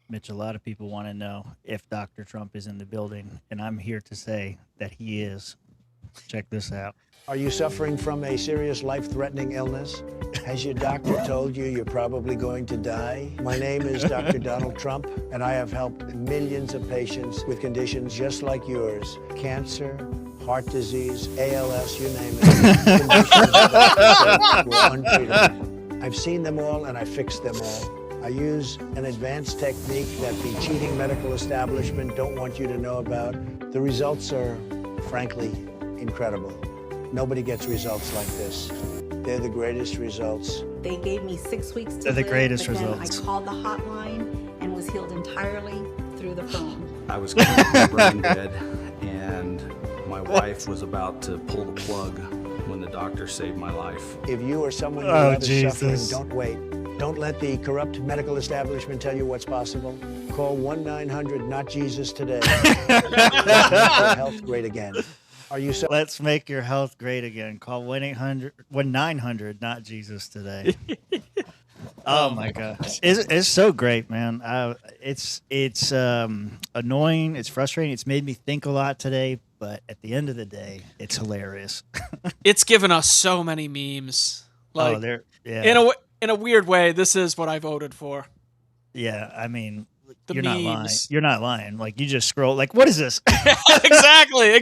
Mitch, a lot of people want to know if Dr. Trump is in the building, and I'm here to say that he is. Check this out. Are you suffering from a serious life-threatening illness? Has your doctor told you you're probably going to die? My name is Dr. Donald Trump, and I have helped millions of patients with conditions just like yours. Cancer, heart disease, ALS, you name it. Conditions that were untreatable. I've seen them all, and I fixed them all. I use an advanced technique that the cheating medical establishment don't want you to know about. The results are, frankly, incredible. Nobody gets results like this. They're the greatest results. They gave me 6 weeks to They're the live, greatest but then results. I called the hotline and was healed entirely through the phone. I was clinically brain dead, and my wife was about to pull the plug when the doctor saved my life. If you or someone you Oh, love is suffering, Jesus. don't wait. Don't let the corrupt medical establishment tell you what's possible. Call 1-900-NOT-JESUS today. Let's make your health great again. Are you so? Let's make your health great again. Call 1-900 not Jesus today. Oh my gosh, it's so great, man. It's annoying, it's frustrating. It's made me think a lot today, but at the end of the day, it's hilarious. It's given us so many memes. Like, yeah, in a weird way, this is what I voted for. yeah. I mean, The you're not lying. memes. You're not lying. Like, you just scroll. Like, what is this? Exactly.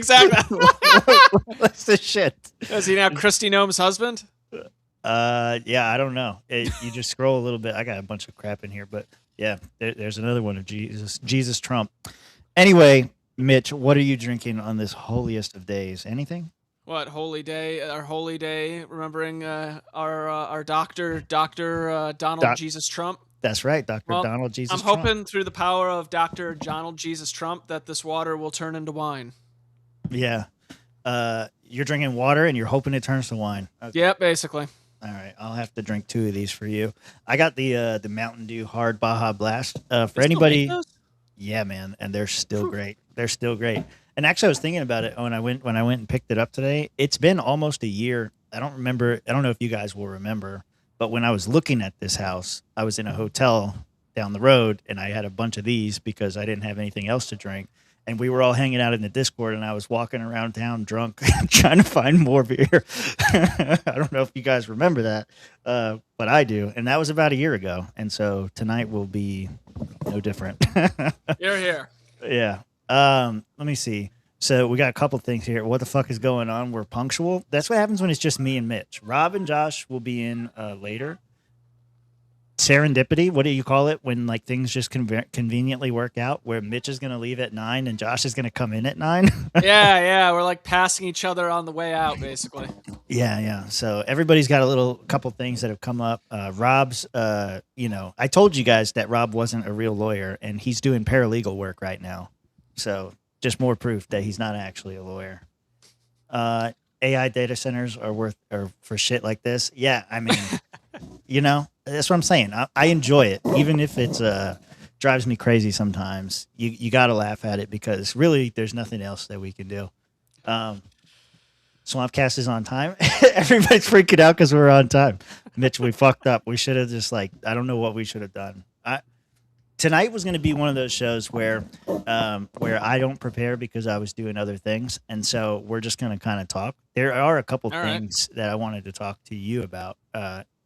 What's this shit? Is he now Christy Gnome's husband? Yeah, I don't know. You just scroll a little bit. I got a bunch of crap in here, but yeah, there's another one of Jesus Trump. Anyway, Mitch, what are you drinking on this holiest of days? Anything? What holy day? Our holy day, remembering our doctor, Donald Doc- Jesus Trump. That's right, Dr. Well, Donald Jesus I'm Trump. hoping through the power of Dr. Donald Jesus Trump that this water will turn into wine. Yeah. You're drinking water and you're hoping it turns to wine. Okay. Yep, basically. All right, I'll have to drink 2 of these for you. I got the Mountain Dew Hard Baja Blast. For They still anybody, make those? yeah, man, and they're still great. They're still great. And actually, I was thinking about it when I went and picked it up today. It's been almost a year. I don't remember. I don't know if you guys will remember, but when I was looking at this house, I was in a hotel down the road, and I had a bunch of these because I didn't have anything else to drink. And we were all hanging out in the Discord, and I was walking around town drunk, trying to find more beer. I don't know if you guys remember that, but I do. And that was about a year ago. And so tonight will be no different. You're here. Yeah. Let me see. So we got a couple things here. What the fuck is going on? We're punctual. That's what happens when it's just me and Mitch. Rob and Josh will be in later. Serendipity. What do you call it when like things just conveniently work out? Where Mitch is going to leave at 9 and Josh is going to come in at 9. Yeah. We're like passing each other on the way out, basically. Yeah. So everybody's got a couple things that have come up. Rob's, I told you guys that Rob wasn't a real lawyer, and he's doing paralegal work right now. So just more proof that he's not actually a lawyer. AI data centers are for shit like this. Yeah, I mean, that's what I'm saying. I enjoy it, even if it's drives me crazy sometimes. You got to laugh at it because really there's nothing else that we can do. Swampcast is on time. Everybody's freaking out because we're on time. Mitch, we fucked up. We should have just I don't know what we should have done. Tonight was going to be one of those shows where I don't prepare because I was doing other things, and so we're just going to kind of talk. There are a couple things that I wanted to talk to you about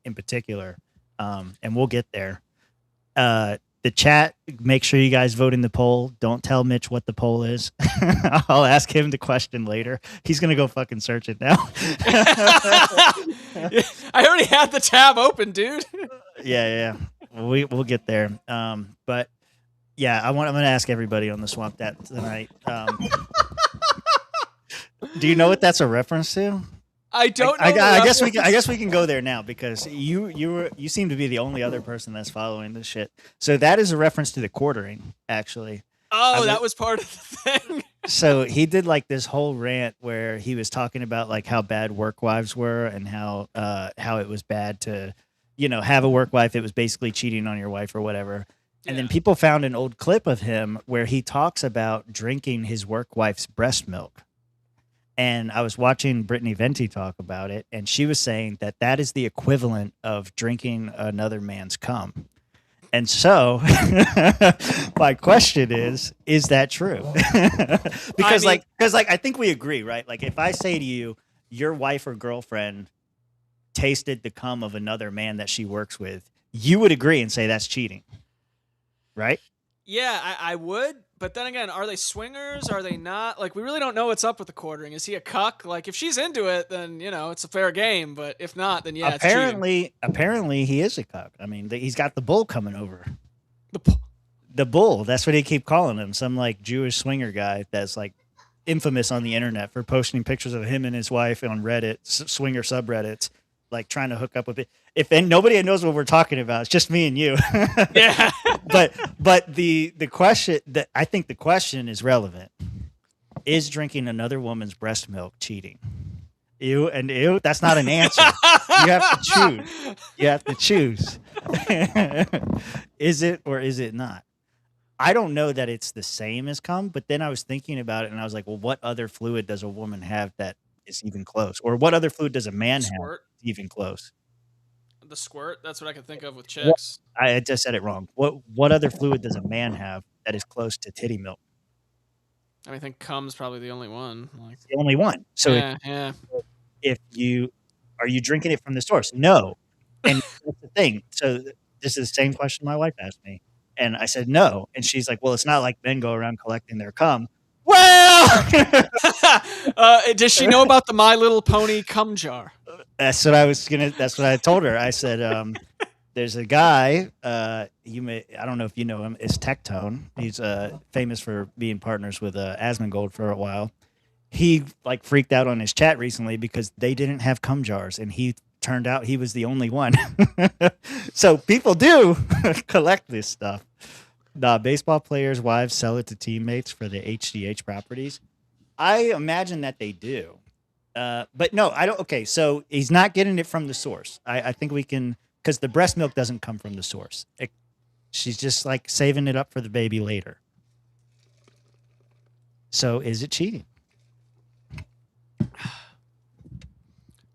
in particular, and we'll get there. The chat, make sure you guys vote in the poll. Don't tell Mitch what the poll is. I'll ask him the question later. He's going to go fucking search it now. I already had the tab open, dude. Yeah. We'll get there. But yeah, I'm going to ask everybody on the Swamp that tonight. Do you know what that's a reference to? I don't know. I guess we can go there now because you seem to be the only other person that's following this shit. So that is a reference to the quartering, actually. Oh, that was part of the thing. So he did like this whole rant where he was talking about like how bad work wives were and how it was bad to, have a work wife. It was basically cheating on your wife or whatever. And then people found an old clip of him where he talks about drinking his work wife's breast milk. And I was watching Brittany Venti talk about it, and she was saying that is the equivalent of drinking another man's cum. And so my question is that true? Because I think we agree, right? Like if I say to you, your wife or girlfriend tasted the cum of another man that she works with, you would agree and say that's cheating, right? Yeah, I would. But then again, are they swingers? Are they not? Like, we really don't know what's up with the quartering. Is he a cuck? Like, if she's into it, then, it's a fair game. But if not, then yeah, it's cheating. Apparently he is a cuck. I mean, he's got the bull coming over. The The bull. That's what he keep calling him. Some like Jewish swinger guy that's like infamous on the internet for posting pictures of him and his wife on Reddit, swinger subreddits, like trying to hook up with it. And nobody knows what we're talking about. It's just me and you. Yeah. But the question that I think the question is relevant. Is drinking another woman's breast milk cheating? Ew. That's not an answer. You have to choose. Is it or is it not? I don't know that it's the same as cum, but then I was thinking about it and I was like, well, what other fluid does a woman have that is even close? Or what other fluid does a man have even close? The squirt? That's what I can think of with chicks. I just said it wrong. What other fluid does a man have that is close to titty milk? I think cum's probably the only one. It's the only one. So yeah. Are you drinking it from the source? No. And that's the thing. So this is the same question my wife asked me. And I said no. And she's like, well, it's not like men go around collecting their cum. Well, does she know about the My Little Pony cum jar? That's what I told her. I said, there's a guy, I don't know if you know him, it's Tectone. He's famous for being partners with Asmongold for a while. He like freaked out on his chat recently because they didn't have cum jars, and he turned out he was the only one. So people do collect this stuff. Baseball players' wives sell it to teammates for the HGH properties. I imagine that they do. But no, I don't. Okay, so he's not getting it from the source. I think we can, because the breast milk doesn't come from the source. She's just like saving it up for the baby later. So is it cheating?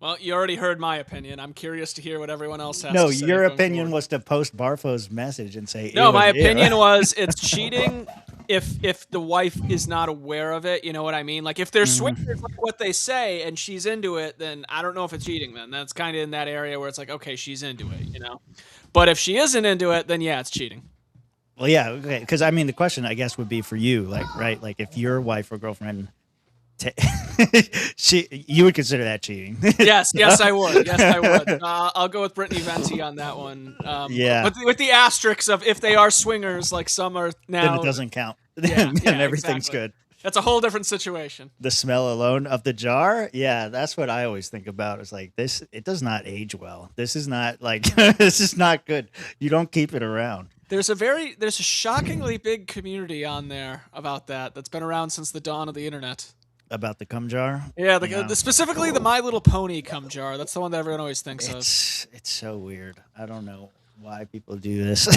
Well, you already heard my opinion. I'm curious to hear what everyone else has to say. No, your opinion was to post Barfo's message and say, no, my opinion was it's cheating if the wife is not aware of it. You know what I mean? Like if they're swingers like what they say and she's into it, then I don't know if it's cheating then. That's kind of in that area where it's like, okay, she's into it, But if she isn't into it, then yeah, it's cheating. Well, yeah, okay. Because I mean, the question I guess would be for you, like, right? Like if your wife or girlfriend you would consider that cheating. Yes, I would. I'll go with Brittany Venti on that one. Yeah, but with the asterisks of if they are swingers, like some are now, then it doesn't count. Yeah, and everything's good. That's a whole different situation. The smell alone of the jar, yeah, that's what I always think about. It's like this. It does not age well. This is not like this is not good. You don't keep it around. There's a shockingly big community on there about that's been around since the dawn of the internet. About the cum jar? Yeah, specifically the My Little Pony cum jar. That's the one that everyone always thinks of. It's so weird. I don't know why people do this.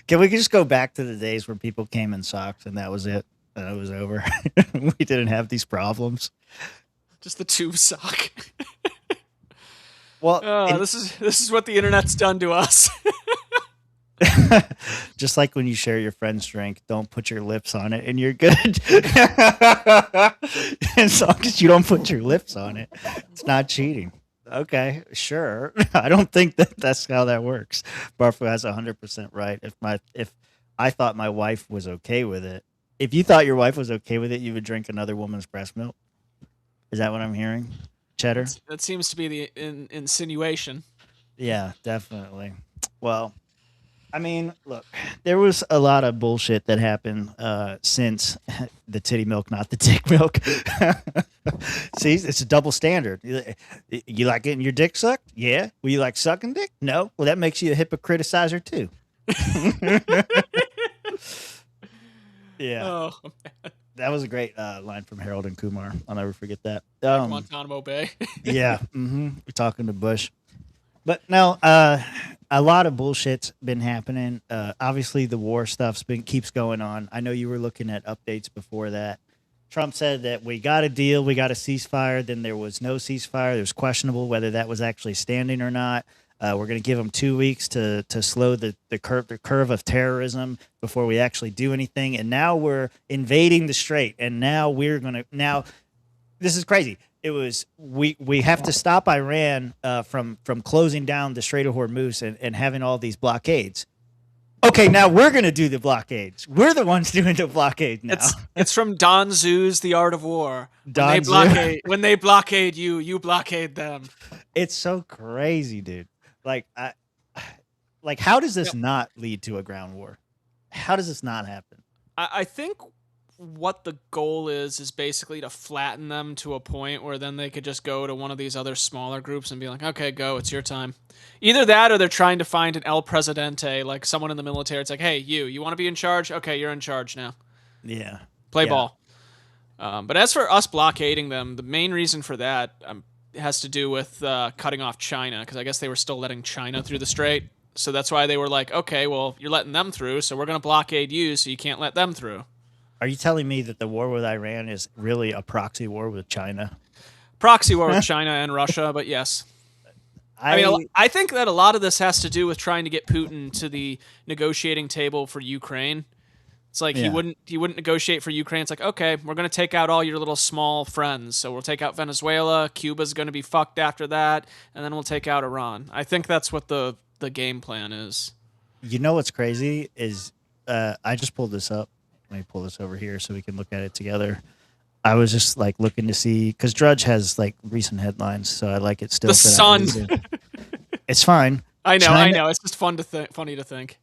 Can we just go back to the days where people came in socks and that was it? And it was over. We didn't have these problems. Just the tube sock. Well, this is what the internet's done to us. Just like when you share your friend's drink, don't put your lips on it and you're good. As long as you don't put your lips on it, it's not cheating. Okay, sure. I don't think that's how that works. Barfo has 100% right. If I thought my wife was okay with it, if you thought your wife was okay with it, you would drink another woman's breast milk. Is that what I'm hearing, Cheddar? That seems to be the insinuation. Yeah, definitely. Well, I mean, look, there was a lot of bullshit that happened since the titty milk, not the dick milk. See, it's a double standard. You like getting your dick sucked? Yeah. Well, you like sucking dick? No. Well, that makes you a hypocriticizer too. Yeah. Oh, man. That was a great line from Harold and Kumar. I'll never forget that. Guantanamo Bay. Yeah. Mm-hmm. We're talking to Bush. But no, a lot of bullshit's been happening. Obviously, the war stuff's keeps going on. I know you were looking at updates before that. Trump said that we got a deal, we got a ceasefire. Then there was no ceasefire. It was questionable whether that was actually standing or not. We're going to give them 2 weeks to slow the curve of terrorism before we actually do anything. And now we're invading the Strait, and now we're going to this is crazy. It was we have to stop Iran from closing down the Strait of Hormuz and having all these blockades. Okay, now we're going to do the blockades. We're the ones doing the blockade now. It's from Don Zu's The Art of War. When they blockade you, you blockade them. It's so crazy, dude. Like how does this not lead to a ground war? How does this not happen? I think what the goal is basically to flatten them to a point where then they could just go to one of these other smaller groups and be like, okay, go, it's your time. Either that or they're trying to find an El Presidente, like someone in the military. It's like, hey, you want to be in charge? Okay, you're in charge now. Yeah. Play ball. But as for us blockading them, the main reason for that has to do with cutting off China, because I guess they were still letting China through the Strait. So that's why they were like, okay, well, you're letting them through, so we're going to blockade you so you can't let them through. Are you telling me that the war with Iran is really a proxy war with China? Proxy war with China and Russia, but yes. I think that a lot of this has to do with trying to get Putin to the negotiating table for Ukraine. It's like he wouldn't negotiate for Ukraine. It's like, okay, we're going to take out all your little small friends. So we'll take out Venezuela, Cuba's going to be fucked after that, and then we'll take out Iran. I think that's what the game plan is. You know what's crazy is I just pulled this up. Let me pull this over here so we can look at it together. I was just like looking to see, because Drudge has like recent headlines, so I like it still. The Sun. It's fine. I know. It's just funny to think.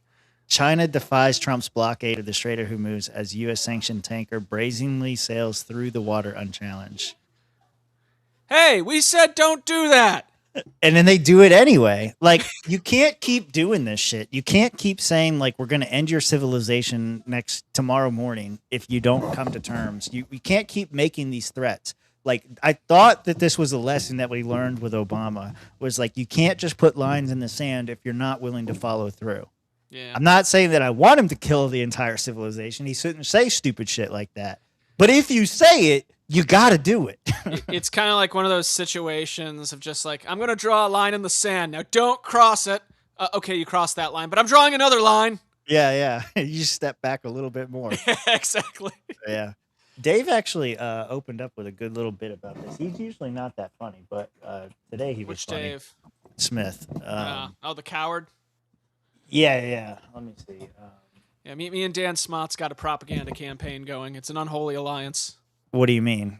China defies Trump's blockade of the Strait of Hormuz as U.S. sanctioned tanker brazenly sails through the water unchallenged. Hey, we said don't do that. And then they do it anyway. Like, you can't keep doing this shit. You can't keep saying, like, we're going to end your civilization tomorrow morning if you don't come to terms. You can't keep making these threats. Like, I thought that this was a lesson that we learned with Obama, was like, you can't just put lines in the sand if you're not willing to follow through. Yeah. I'm not saying that I want him to kill the entire civilization. He shouldn't say stupid shit like that. But if you say it, you got to do it. It's kind of like one of those situations of just like, I'm going to draw a line in the sand. Now, don't cross it. Okay, you crossed that line, but I'm drawing another line. Yeah. You step back a little bit more. Exactly. Yeah. Dave actually opened up with a good little bit about this. He's usually not that funny, but today he was Which funny. Dave? Smith. The coward? Yeah. Let me see. Yeah, me and Dan Smott's got a propaganda campaign going. It's an unholy alliance. What do you mean?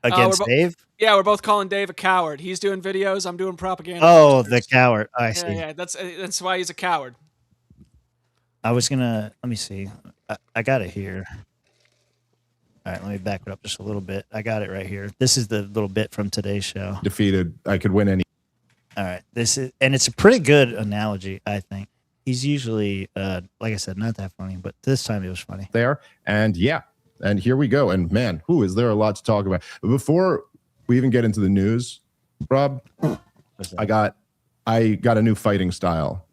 Against Dave? Yeah, we're both calling Dave a coward. He's doing videos. I'm doing propaganda. Oh, the coward. I see. Yeah, that's why he's a coward. I was going to, let me see. I got it here. All right, let me back it up just a little bit. I got it right here. This is the little bit from today's show. Defeated, I could win any. All right, it's a pretty good analogy, I think. He's usually, like I said, not that funny, but this time it was funny. There, and here we go. And man, is there a lot to talk about? Before we even get into the news, Rob, I got a new fighting style.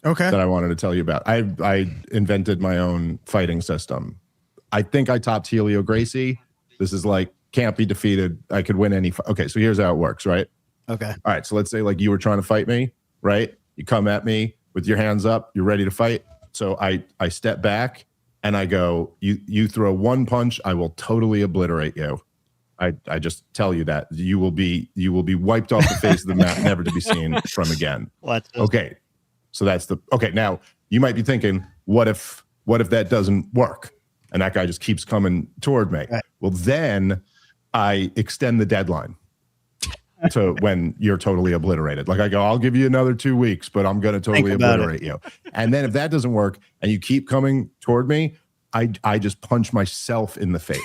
Okay. That I wanted to tell you about. I invented my own fighting system. I think I topped Helio Gracie. This is like, can't be defeated. I could win any. Okay, so here's how it works, right? Okay. All right, so let's say like you were trying to fight me, right? You come at me with your hands up. You're ready to fight. So I step back and I go, you throw one punch, I will totally obliterate you. I just tell you that you will be wiped off the face of the map, never to be seen from again. What? Okay. So now you might be thinking, what if that doesn't work? And that guy just keeps coming toward me. Right. Well, then I extend the deadline to when you're totally obliterated. Like I go, I'll give you another 2 weeks, but I'm going to totally obliterate you. And then if that doesn't work and you keep coming toward me, I just punch myself in the face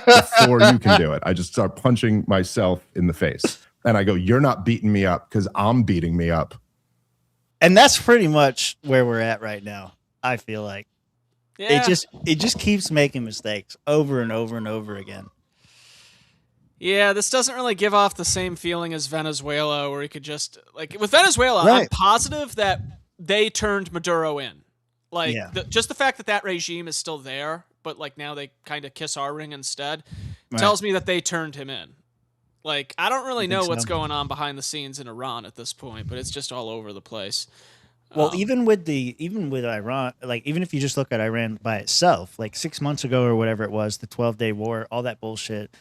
before you can do it. I just start punching myself in the face. And I go, you're not beating me up because I'm beating me up. And that's pretty much where we're at right now, I feel like. Yeah. It just keeps making mistakes over and over and over again. Yeah, this doesn't really give off the same feeling as Venezuela, where he could just like with Venezuela. Right. I'm positive that they turned Maduro in. Like just the fact that regime is still there, but like now they kind of kiss our ring instead, tells me that they turned him in. Like, I don't really think know what's so. going on behind the scenes in Iran at this point, but it's just all over the place. Well, even with Iran, like even if you just look at Iran by itself, like 6 months ago or whatever it was, the 12-day war, all that bullshit,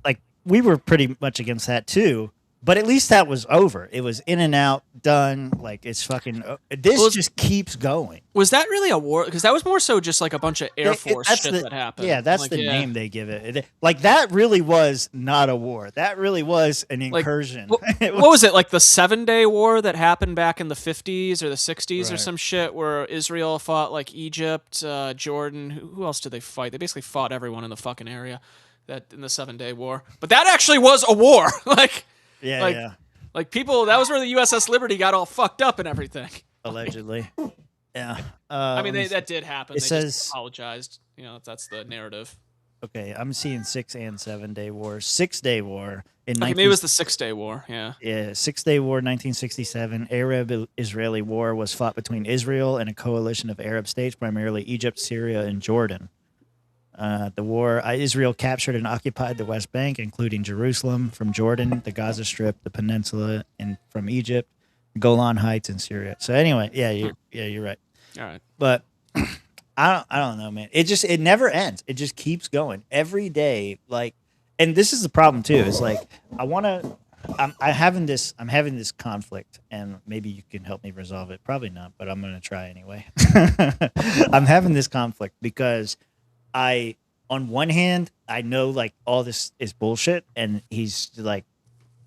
like we were pretty much against that too. But at least that was over. It was in and out, done. Like it's fucking. This just keeps going. Was that really a war? Because that was more so just like a bunch of Air Force that's shit that happened. Yeah, that's like, the name they give it. Like that really was not a war. That really was an incursion. What was it, like the 7-day war that happened back in the 50s or the 60s or Right. some shit where Israel fought like Egypt, Jordan. Who else did they fight? They basically fought everyone in the fucking area that in the 7-day war. But that actually was a war. Like people, that was where the USS Liberty got all fucked up and everything. Allegedly. Yeah. I mean, that did happen. It They says just apologized. You know, that's the narrative. Okay, I'm seeing 6 and 7-day wars. 6-day war in Okay, maybe it was the 6-day war. Yeah. Yeah, 6-day war, 1967. Arab-Israeli war was fought between Israel and a coalition of Arab states, primarily Egypt, Syria, and Jordan. The war, Israel captured and occupied the West Bank, including Jerusalem from Jordan, the Gaza Strip, the peninsula, and from Egypt, Golan Heights, and Syria. So anyway, you're right. All right. But I don't know, man. It never ends. It just keeps going every day. Like, and this is the problem too. Is like I'm having this conflict, and maybe you can help me resolve it. Probably not, but I'm gonna try anyway. I'm having this conflict because on one hand, I know like all this is bullshit, and he's like,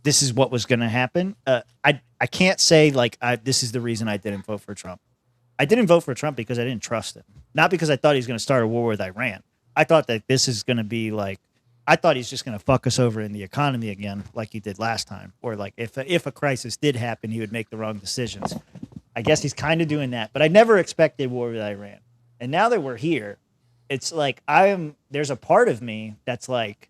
this is what was gonna happen. I can't say like this is the reason I didn't vote for Trump. I didn't vote for Trump because I didn't trust him. Not because I thought he was going to start a war with Iran. I thought that this is going to be like, I thought he's just going to fuck us over in the economy again, like he did last time. Or like if a crisis did happen, he would make the wrong decisions. I guess he's kind of doing that. But I never expected war with Iran. And now that we're here, it's like there's a part of me that's like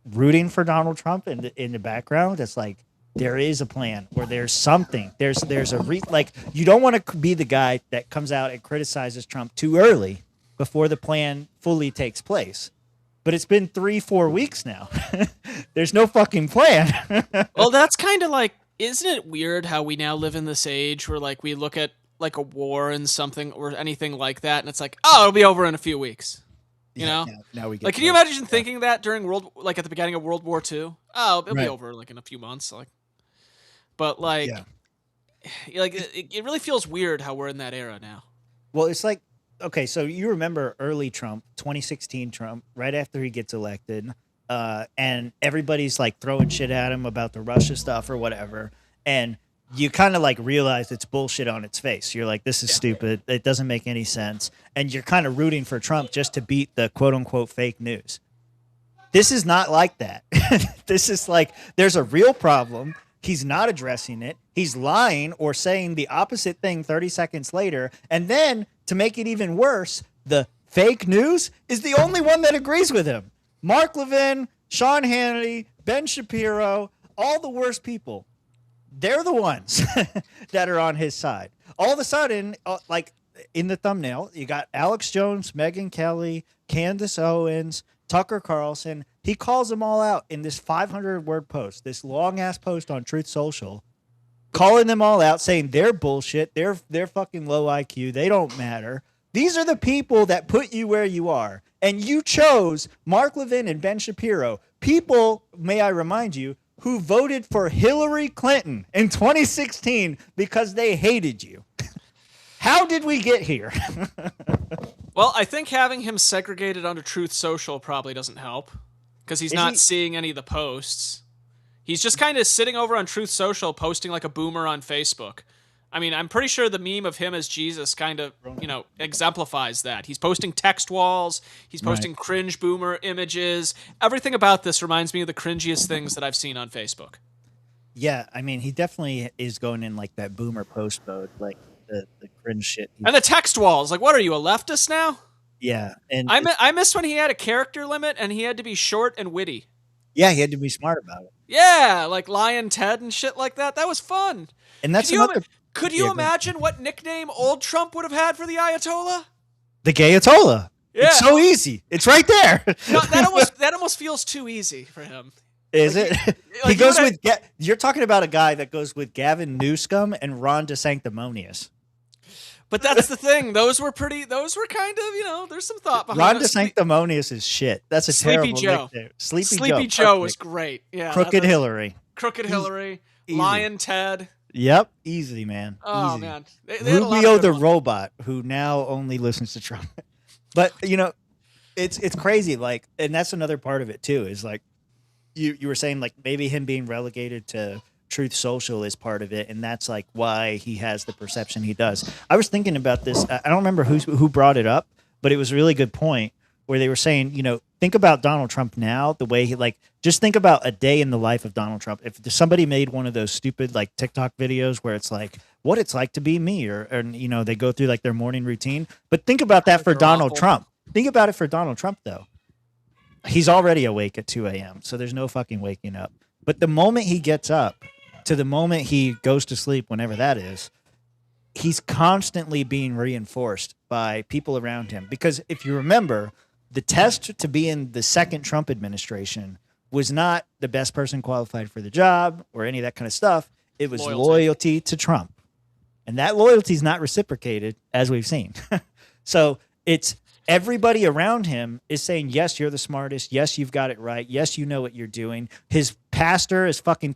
rooting for Donald Trump in the background. That's like, there is a plan, or there's something. There's like, you don't want to be the guy that comes out and criticizes Trump too early before the plan fully takes place. But it's been 3-4 weeks now. There's no fucking plan. Well, that's kind of like, isn't it weird how we now live in this age where like we look at like a war and something or anything like that, and it's like, oh, it'll be over in a few weeks. You know? Now we get like, can you imagine thinking that during at the beginning of World War II? Oh, it'll be over like in a few months. Like, but like, it really feels weird how we're in that era now. Well, it's like, okay, so you remember early Trump, 2016 Trump, right after he gets elected, and everybody's like throwing shit at him about the Russia stuff or whatever, and you kind of like realize it's bullshit on its face. You're like, this is stupid. It doesn't make any sense. And you're kind of rooting for Trump just to beat the quote unquote fake news. This is not like that. This is like, there's a real problem. He's not addressing it. He's lying or saying the opposite thing 30 seconds later. And then to make it even worse, the fake news is the only one that agrees with him. Mark Levin, Sean Hannity, Ben Shapiro, all the worst people. They're the ones that are on his side. All of a sudden, like in the thumbnail, you got Alex Jones, Megyn Kelly, Candace Owens, Tucker Carlson. He calls them all out in this 500-word post, this long-ass post on Truth Social, calling them all out, saying they're bullshit, they're fucking low IQ, they don't matter. These are the people that put you where you are. And you chose Mark Levin and Ben Shapiro, people, may I remind you, who voted for Hillary Clinton in 2016 because they hated you. How did we get here? Well, I think having him segregated onto Truth Social probably doesn't help because he's not seeing any of the posts. He's just kind of sitting over on Truth Social posting like a boomer on Facebook. I mean, I'm pretty sure the meme of him as Jesus kind of, exemplifies that. He's posting text walls. He's posting cringe boomer images. Everything about this reminds me of the cringiest things that I've seen on Facebook. Yeah, I mean, he definitely is going in like that boomer post mode, like the cringe shit. And the text walls, like, what are you, a leftist now? Yeah, and I miss when he had a character limit and he had to be short and witty. Yeah, he had to be smart about it. Yeah, like Lion Ted and shit like that. That was fun. And that's Could you imagine what nickname old Trump would have had for the Ayatollah? The Gayatollah. Yeah. It's so easy. It's right there. That almost feels too easy for him. Is Like, it? He like, goes you with. You're talking about a guy that goes with Gavin Newsome and Ron DeSanctimonious. But that's the thing. Those were kind of, there's some thought behind Ron it. DeSanctimonious is shit. That's a Sleepy terrible Joe. nickname. Sleepy Sleepy Joe. Joe was Perfect. great. Yeah. Crooked Hillary. Crooked Hillary. easy. Lion Ted. Yep, easy, man. Oh, Easy. man. They had a lot of Rubio good the ones. robot, who now only listens to Trump. But it's crazy. Like, and that's another part of it too. Is like you were saying, like maybe him being relegated to Truth Social is part of it, and that's like why he has the perception he does. I was thinking about this. I don't remember who brought it up, but it was a really good point where they were saying, think about Donald Trump now, the way he just think about a day in the life of Donald Trump. If somebody made one of those stupid like TikTok videos where it's like what it's like to be me, or they go through like their morning routine, but think about that for Donald Trump. Think about it for Donald Trump though. He's already awake at 2 a.m. So there's no fucking waking up. But the moment he gets up to the moment he goes to sleep, whenever that is, he's constantly being reinforced by people around him. Because if you remember, the test to be in the second Trump administration was not the best person qualified for the job or any of that kind of stuff. It was loyalty to Trump. And that loyalty is not reciprocated, as we've seen. So it's everybody around him is saying, yes, you're the smartest. Yes, you've got it right. Yes, you know what you're doing. His pastor is fucking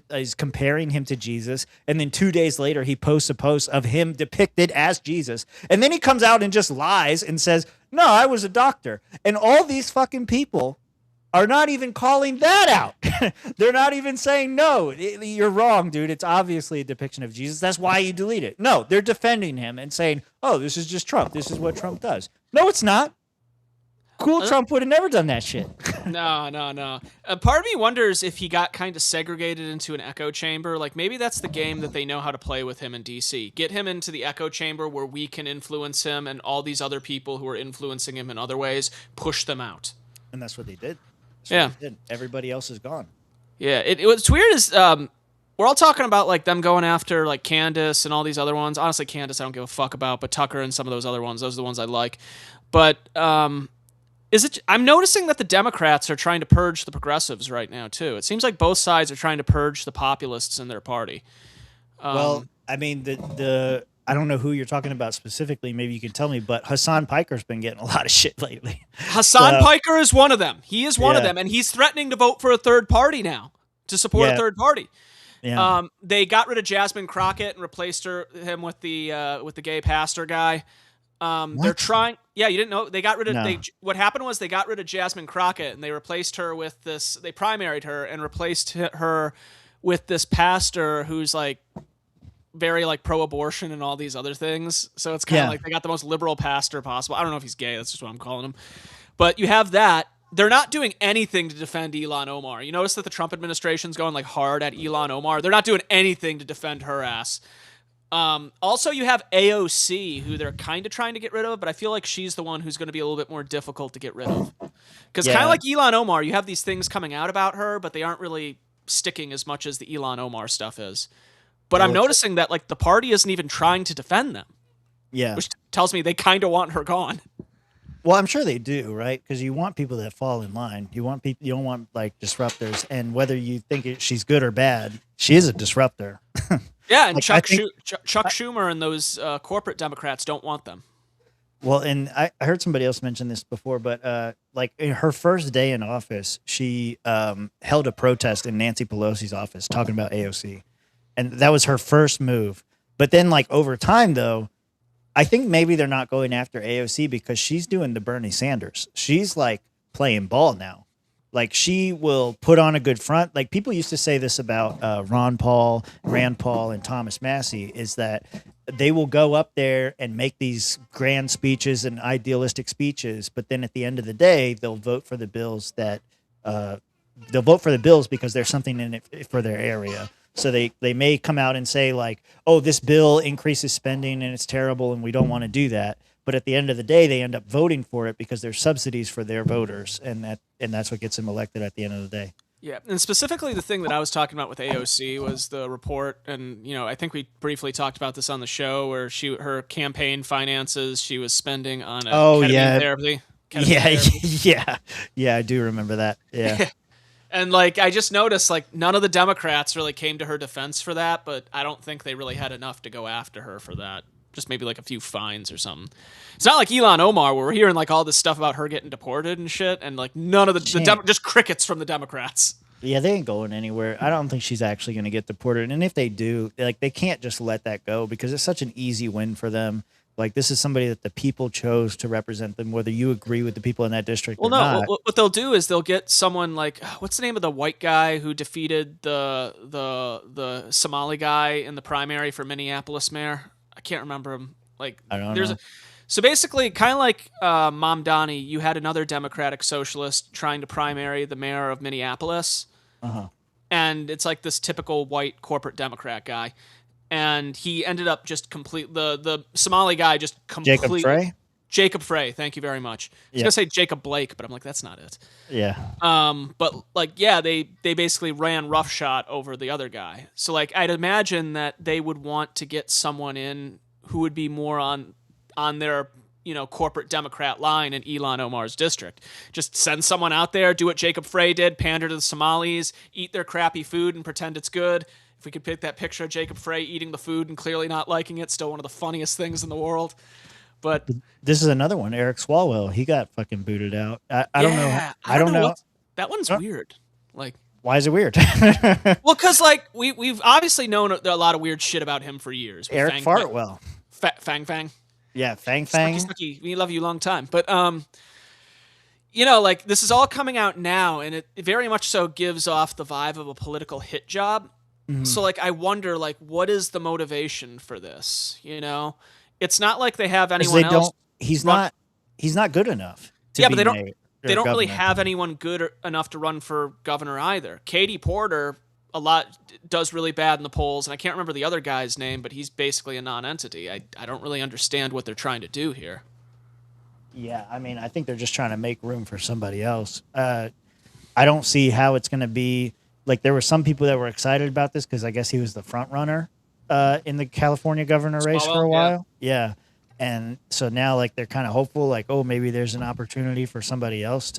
is comparing him to Jesus. And then 2 days later, he posts a post of him depicted as Jesus. And then he comes out and just lies and says, no, I was a doctor. And all these fucking people are not even calling that out. They're not even saying, no, you're wrong, dude. It's obviously a depiction of Jesus. That's why you delete it. No, they're defending him and saying, oh, this is just Trump. This is what Trump does. No, it's not. Cool Trump would have never done that shit. No. Part of me wonders if he got kind of segregated into an echo chamber. Like maybe that's the game that they know how to play with him in DC. Get him into the echo chamber where we can influence him, and all these other people who are influencing him in other ways, push them out. And that's what they did. Everybody else is gone. Yeah, what's weird is we're all talking about like them going after like Candace and all these other ones. Honestly, Candace I don't give a fuck about, but Tucker and some of those other ones, those are the ones I like. But I'm noticing that the Democrats are trying to purge the progressives right now too. It seems like both sides are trying to purge the populists in their party. Well, I mean, the I don't know who you're talking about specifically. Maybe you can tell me, but Hassan Piker's been getting a lot of shit lately. Hassan Piker is one of them. He is one of them, and he's threatening to vote for a third party now to support a third party. Yeah. They got rid of Jasmine Crockett and replaced him with the gay pastor guy. They're trying. Yeah, you didn't know they got rid of. What happened was they got rid of Jasmine Crockett and they replaced her with this. They primaried her and replaced her with this pastor who's like very like pro-abortion and all these other things. So it's kind of like they got the most liberal pastor possible. I don't know if he's gay. That's just what I'm calling him. But you have that. They're not doing anything to defend Ilhan Omar. You notice that the Trump administration's going like hard at Ilhan Omar. They're not doing anything to defend her ass. Also, you have AOC, who they're kind of trying to get rid of, but I feel like she's the one who's going to be a little bit more difficult to get rid of. Because kind of like Ilhan Omar, you have these things coming out about her, but they aren't really sticking as much as the Ilhan Omar stuff is. But I'm noticing that like the party isn't even trying to defend them. Yeah. Which tells me they kind of want her gone. Well, I'm sure they do, right? Because you want people that fall in line. You want people. You don't want like disruptors. And whether you think she's good or bad, she is a disruptor. Yeah, and Chuck Schumer and those corporate Democrats don't want them. Well, and I heard somebody else mention this before, but like in her first day in office, she held a protest in Nancy Pelosi's office talking about AOC. And that was her first move. But then like over time, though, I think maybe they're not going after AOC because she's doing the Bernie Sanders. She's like playing ball now. Like she will put on a good front. Like people used to say this about Rand Paul, and Thomas Massey is that they will go up there and make these grand speeches and idealistic speeches. But then at the end of the day, they'll vote for the bills because there's something in it for their area. So they may come out and say like, oh, this bill increases spending and it's terrible and we don't want to do that. But at the end of the day, they end up voting for it because there's subsidies for their voters. And that's what gets them elected at the end of the day. Yeah. And specifically the thing that I was talking about with AOC was the report. And, I think we briefly talked about this on the show where her campaign finances, she was spending on ketamine therapy. Yeah, I do remember that. Yeah. And like, I just noticed like none of the Democrats really came to her defense for that, but I don't think they really had enough to go after her for that. Just maybe like a few fines or something. It's not like Ilhan Omar where we're hearing like all this stuff about her getting deported and shit, and like none of just crickets from the Democrats. Yeah, they ain't going anywhere. I don't think she's actually going to get deported. And if they do, like, they can't just let that go because it's such an easy win for them. Like, this is somebody that the people chose to represent them, whether you agree with the people in that district or not. What they'll do is they'll get someone like, what's the name of the white guy who defeated the Somali guy in the primary for Minneapolis mayor? I can't remember him. Like, I don't know. So basically, kind of like Mom Donnie, you had another Democratic socialist trying to primary the mayor of Minneapolis. Uh-huh. And it's like this typical white corporate Democrat guy. And he ended up just the Somali guy just completely... Jacob Frey? Jacob Frey, thank you very much. I was going to say Jacob Blake, but I'm like, that's not it. Yeah. But like, yeah, they basically ran roughshod over the other guy. So like, I'd imagine that they would want to get someone in who would be more on their, corporate Democrat line in Ilhan Omar's district. Just send someone out there, do what Jacob Frey did, pander to the Somalis, eat their crappy food and pretend it's good. If we could pick that picture of Jacob Frey eating the food and clearly not liking it, still one of the funniest things in the world. But this is another one. Eric Swalwell, he got fucking booted out. I don't know. I don't know. That one's weird. Like, why is it weird? Well, because like we've obviously known a lot of weird shit about him for years. Eric Fartwell. Fang Fang. Yeah, Fang Fang. Snooky. We love you a long time. But, like, this is all coming out now, and it very much so gives off the vibe of a political hit job. Mm-hmm. So, like, I wonder, like, what is the motivation for this? It's not like they have anyone else. He's not good enough. But they don't really have anyone good enough to run for governor either. Katie Porter does really bad in the polls, and I can't remember the other guy's name, but he's basically a non-entity. I don't really understand what they're trying to do here. Yeah, I mean, I think they're just trying to make room for somebody else. I don't see how it's going to be. Like, there were some people that were excited about this because I guess he was the front runner in the California governor race for a while. Yeah. And so now, like, they're kind of hopeful, like, oh, maybe there's an opportunity for somebody else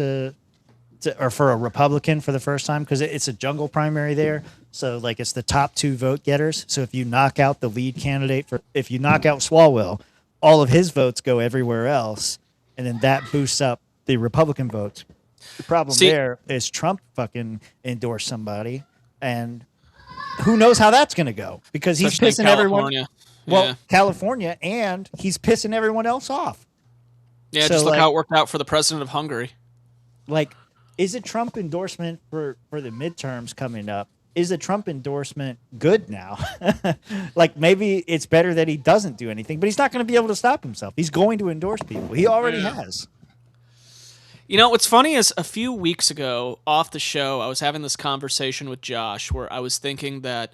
or for a Republican for the first time, because it's a jungle primary there. So, like, it's the top 2 vote getters. So if you knock out the lead candidate, if you knock out Swalwell, all of his votes go everywhere else, and then that boosts up the Republican votes. The problem there is Trump fucking endorsed somebody, and who knows how that's going to go, because he's pissing everyone. Well, California, and he's pissing everyone else off. Yeah, so, just look how it worked out for the president of Hungary. Like, is a Trump endorsement for the midterms coming up? Is a Trump endorsement good now? Like, maybe it's better that he doesn't do anything, but he's not going to be able to stop himself. He's going to endorse people. He already has. What's funny is a few weeks ago off the show, I was having this conversation with Josh where I was thinking that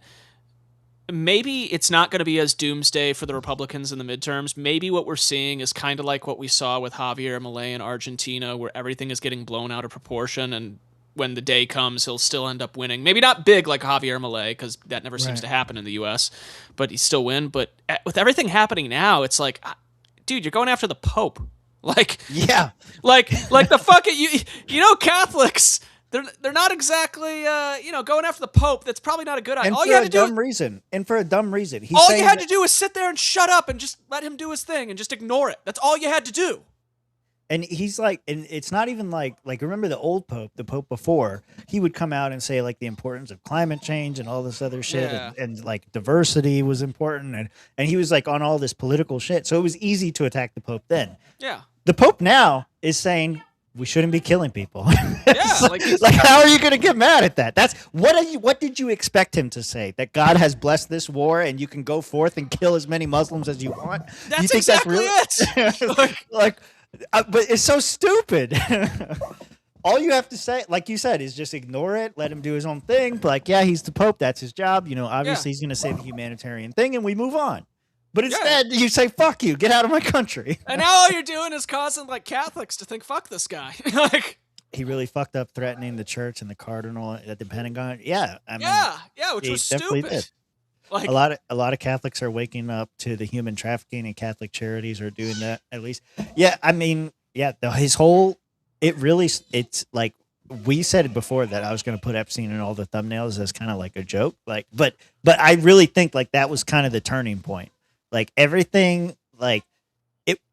maybe it's not going to be as doomsday for the Republicans in the midterms. Maybe what we're seeing is kind of like what we saw with Javier Milei in Argentina, where everything is getting blown out of proportion, and when the day comes, he'll still end up winning. Maybe not big like Javier Milei, because that never seems to happen in the U.S., but he still win. But with everything happening now, it's like, dude, you're going after the Pope. Like, yeah, like the fucking Catholics. They're not exactly going after the Pope. That's probably not a good idea. And for a dumb reason. All you had to do was sit there and shut up and just let him do his thing and just ignore it. That's all you had to do. And he's like, and it's not even like remember the old Pope, the Pope before, he would come out and say like the importance of climate change and all this other shit, and like diversity was important, and he was like on all this political shit. So it was easy to attack the Pope then. Yeah. The Pope now is saying we shouldn't be killing people. Yeah, like how are you going to get mad at that? That's what did you expect him to say? That God has blessed this war and you can go forth and kill as many Muslims as you want? That's you think exactly it. But it's so stupid. All you have to say, like you said, is just ignore it, let him do his own thing. But like, yeah, he's the Pope, that's his job. Obviously he's going to say the humanitarian thing, and we move on. But instead, you say, fuck you, get out of my country. And now all you're doing is causing like Catholics to think, fuck this guy. Like, he really fucked up threatening the church and the cardinal at the Pentagon. Yeah. Which was stupid. Did. Like, a lot of Catholics are waking up to the human trafficking, and Catholic charities are doing that at least. Yeah. I mean, his whole, it's like we said it before that I was going to put Epstein in all the thumbnails as kind of like a joke, like, but I really think like that was kind of the turning point. Like everything, like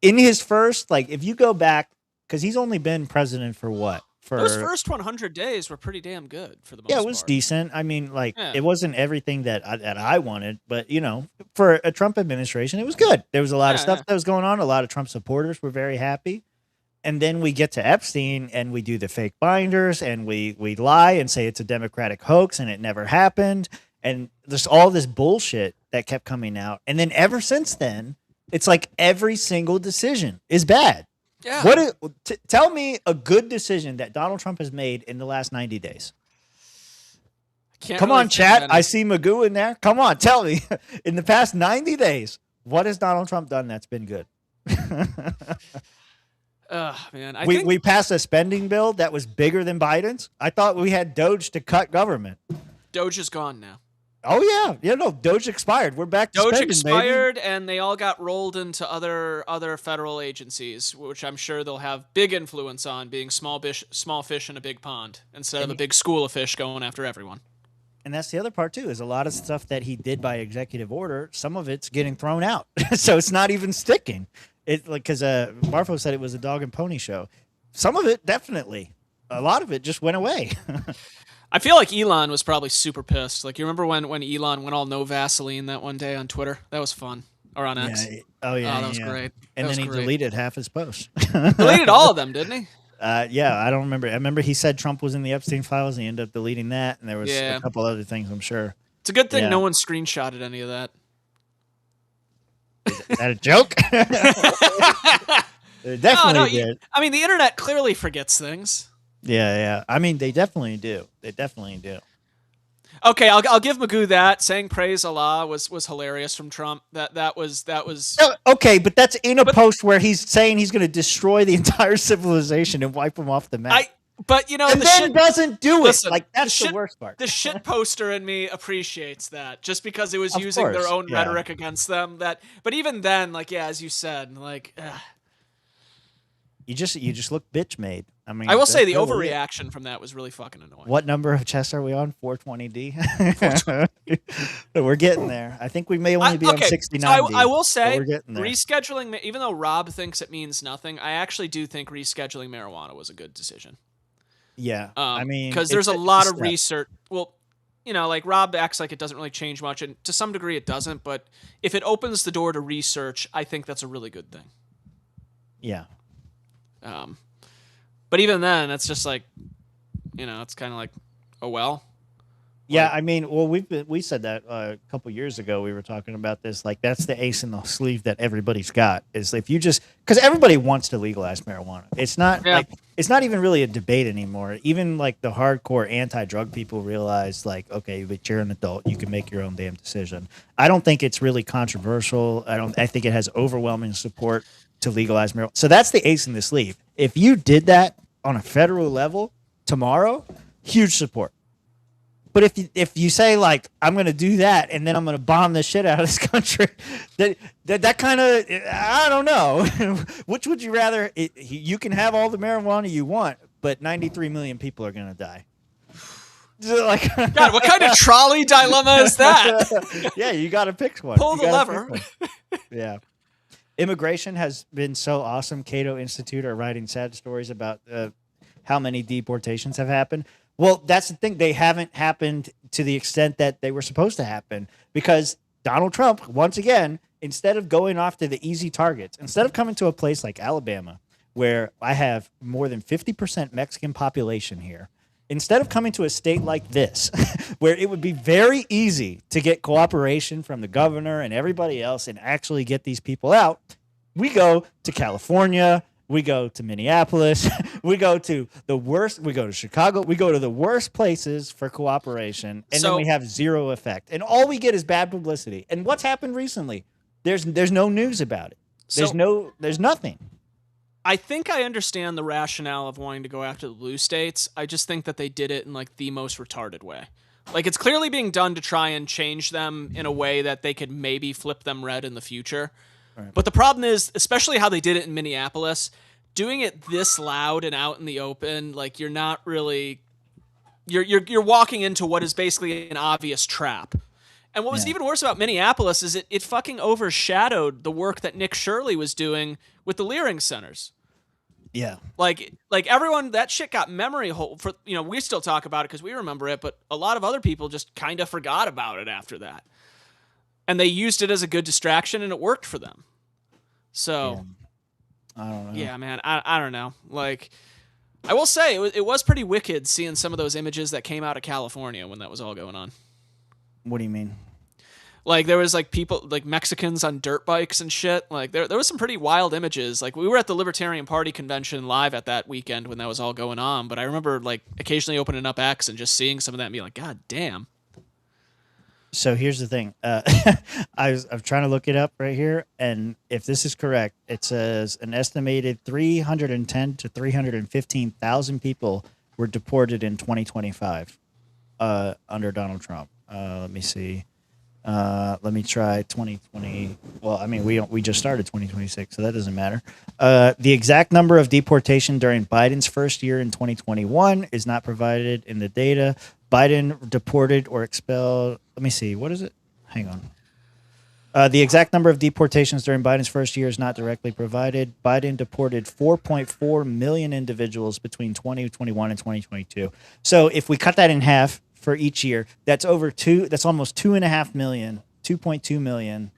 in his first, like if you go back, because he's only been president for what? For those first 100 days were pretty damn good for the most part. Yeah, it was decent. I mean, like it wasn't everything that I wanted, but you know, for a Trump administration, it was good. There was a lot of stuff that was going on. A lot of Trump supporters were very happy. And then we get to Epstein and we do the fake binders and we lie and say it's a Democratic hoax and it never happened. And there's all this bullshit that kept coming out. And then ever since then, it's like every single decision is bad. Yeah. Tell me a good decision that Donald Trump has made in the last 90 days. Come on, chat. I see Magoo in there. Come on, tell me. In the past 90 days, what has Donald Trump done that's been good? Man, we passed a spending bill that was bigger than Biden's. I thought we had Doge to cut government. Doge is gone now. Oh yeah, no, Doge expired. We're back to Doge spending, expired, baby. And they all got rolled into other federal agencies, which I'm sure they'll have big influence on, being small fish in a big pond instead of a big school of fish going after everyone. And that's the other part too, is a lot of stuff that he did by executive order. Some of it's getting thrown out, so it's not even sticking. It like because Marfo said it was a dog and pony show. Some of it definitely, a lot of it just went away. I feel like Elon was probably super pissed. Like you remember when Elon went all no Vaseline that one day on Twitter? That was fun. Or on X. Oh yeah, that was great. And then he deleted half his posts. Deleted all of them, didn't he? Yeah, I don't remember. I remember he said Trump was in the Epstein files, and he ended up deleting that. And there was a couple other things, I'm sure. It's a good thing no one screenshotted any of that. Is that a joke? They definitely did. I mean, the internet clearly forgets things. Yeah. I mean, they definitely do. Okay, I'll give Magoo that. Saying praise Allah was hilarious from Trump. That was. Okay, but that's in a post where he's saying he's going to destroy the entire civilization and wipe them off the map. But you know, and then doesn't do it. Listen, like that's the worst part. The shit poster in me appreciates that, just because it was using their own rhetoric against them. But even then, like as you said, like you just look bitch made. I mean, I will say the overreaction from that was really fucking annoying. What number of chess are we on? 420D. We're getting there. I think we may only be on 69D. So I will say, we're getting there. Rescheduling, even though Rob thinks it means nothing, I actually do think rescheduling marijuana was a good decision. Yeah, I mean, because there's a lot of research. Well, you know, like Rob acts like it doesn't really change much, and to some degree it doesn't. But if it opens the door to research, I think that's a really good thing. Yeah. But even then, it's just like, you know, it's kind of like, oh well. Yeah, I mean, well, we said that a couple years ago. We were talking about this. Like, that's the ace in the sleeve that everybody's got. Is if you just because everybody wants to legalize marijuana. It's not like it's not even really a debate anymore. Even like the hardcore anti-drug people realize, like, okay, but you're an adult, you can make your own damn decision. I don't think it's really controversial. I think it has overwhelming support to legalize marijuana. So that's the ace in the sleeve. If you did that on a federal level tomorrow, huge support. But if you say like I'm going to do that and then I'm going to bomb the shit out of this country, that kind of I don't know. Which would you rather? You can have all the marijuana you want, but 93 million people are going to die. Like, God, what kind of trolley dilemma is that? Yeah, you got to pick one. Pull the lever. Yeah. Immigration has been so awesome. Cato Institute are writing sad stories about how many deportations have happened. Well, that's the thing. They haven't happened to the extent that they were supposed to happen because Donald Trump, once again, instead of going after the easy targets, instead of coming to a place like Alabama, where I have more than 50% Mexican population here, instead of coming to a state like this, where it would be very easy to get cooperation from the governor and everybody else and actually get these people out, we go to California, we go to Minneapolis, we go to the worst, we go to Chicago, we go to the worst places for cooperation, and then we have zero effect. And all we get is bad publicity. And what's happened recently? There's no news about it. There's nothing. I think I understand the rationale of wanting to go after the blue states. I just think that they did it in like the most retarded way. Like it's clearly being done to try and change them in a way that they could maybe flip them red in the future. Right. But the problem is, especially how they did it in Minneapolis, doing it this loud and out in the open, like you're not really, you're walking into what is basically an obvious trap. And what was even worse about Minneapolis is it fucking overshadowed the work that Nick Shirley was doing with the Leering centers. Yeah. Like everyone, that shit got memory hole for, we still talk about it because we remember it, but a lot of other people just kind of forgot about it after that. And they used it as a good distraction and it worked for them. So, I don't know. Yeah, man, I don't know. Like, I will say it was pretty wicked seeing some of those images that came out of California when that was all going on. What do you mean? Like there was like people like Mexicans on dirt bikes and shit. Like there was some pretty wild images. Like we were at the Libertarian Party convention live at that weekend when that was all going on. But I remember like occasionally opening up X and just seeing some of that and being like, God damn. So here's the thing. I'm trying to look it up right here, and if this is correct, it says an estimated 310 to 315,000 people were deported in 2025 under Donald Trump. Let me see. Let me try 2020. Well, I mean, we just started 2026, so that doesn't matter. The exact number of deportation during Biden's first year in 2021 is not provided in the data. Biden deported or expelled. Let me see. What is it? Hang on. The exact number of deportations during Biden's first year is not directly provided. Biden deported 4.4 million individuals between 2021 and 2022. So if we cut that in half for each year, that's almost 2.5 million, 2.2 million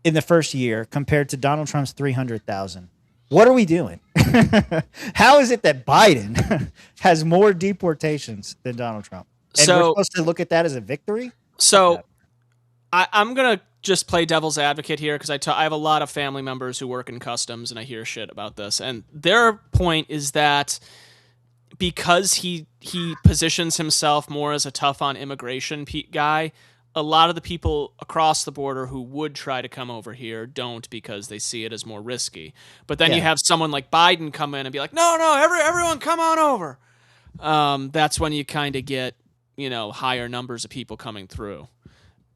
in the first year compared to Donald Trump's 300,000. What are we doing? How is it that Biden has more deportations than Donald Trump? And we're supposed to look at that as a victory? So I'm going to just play devil's advocate here because I have a lot of family members who work in customs and I hear shit about this. And their point is that because he positions himself more as a tough on immigration guy, a lot of the people across the border who would try to come over here don't because they see it as more risky. But then you have someone like Biden come in and be like, no, everyone come on over. That's when you kind of get, higher numbers of people coming through.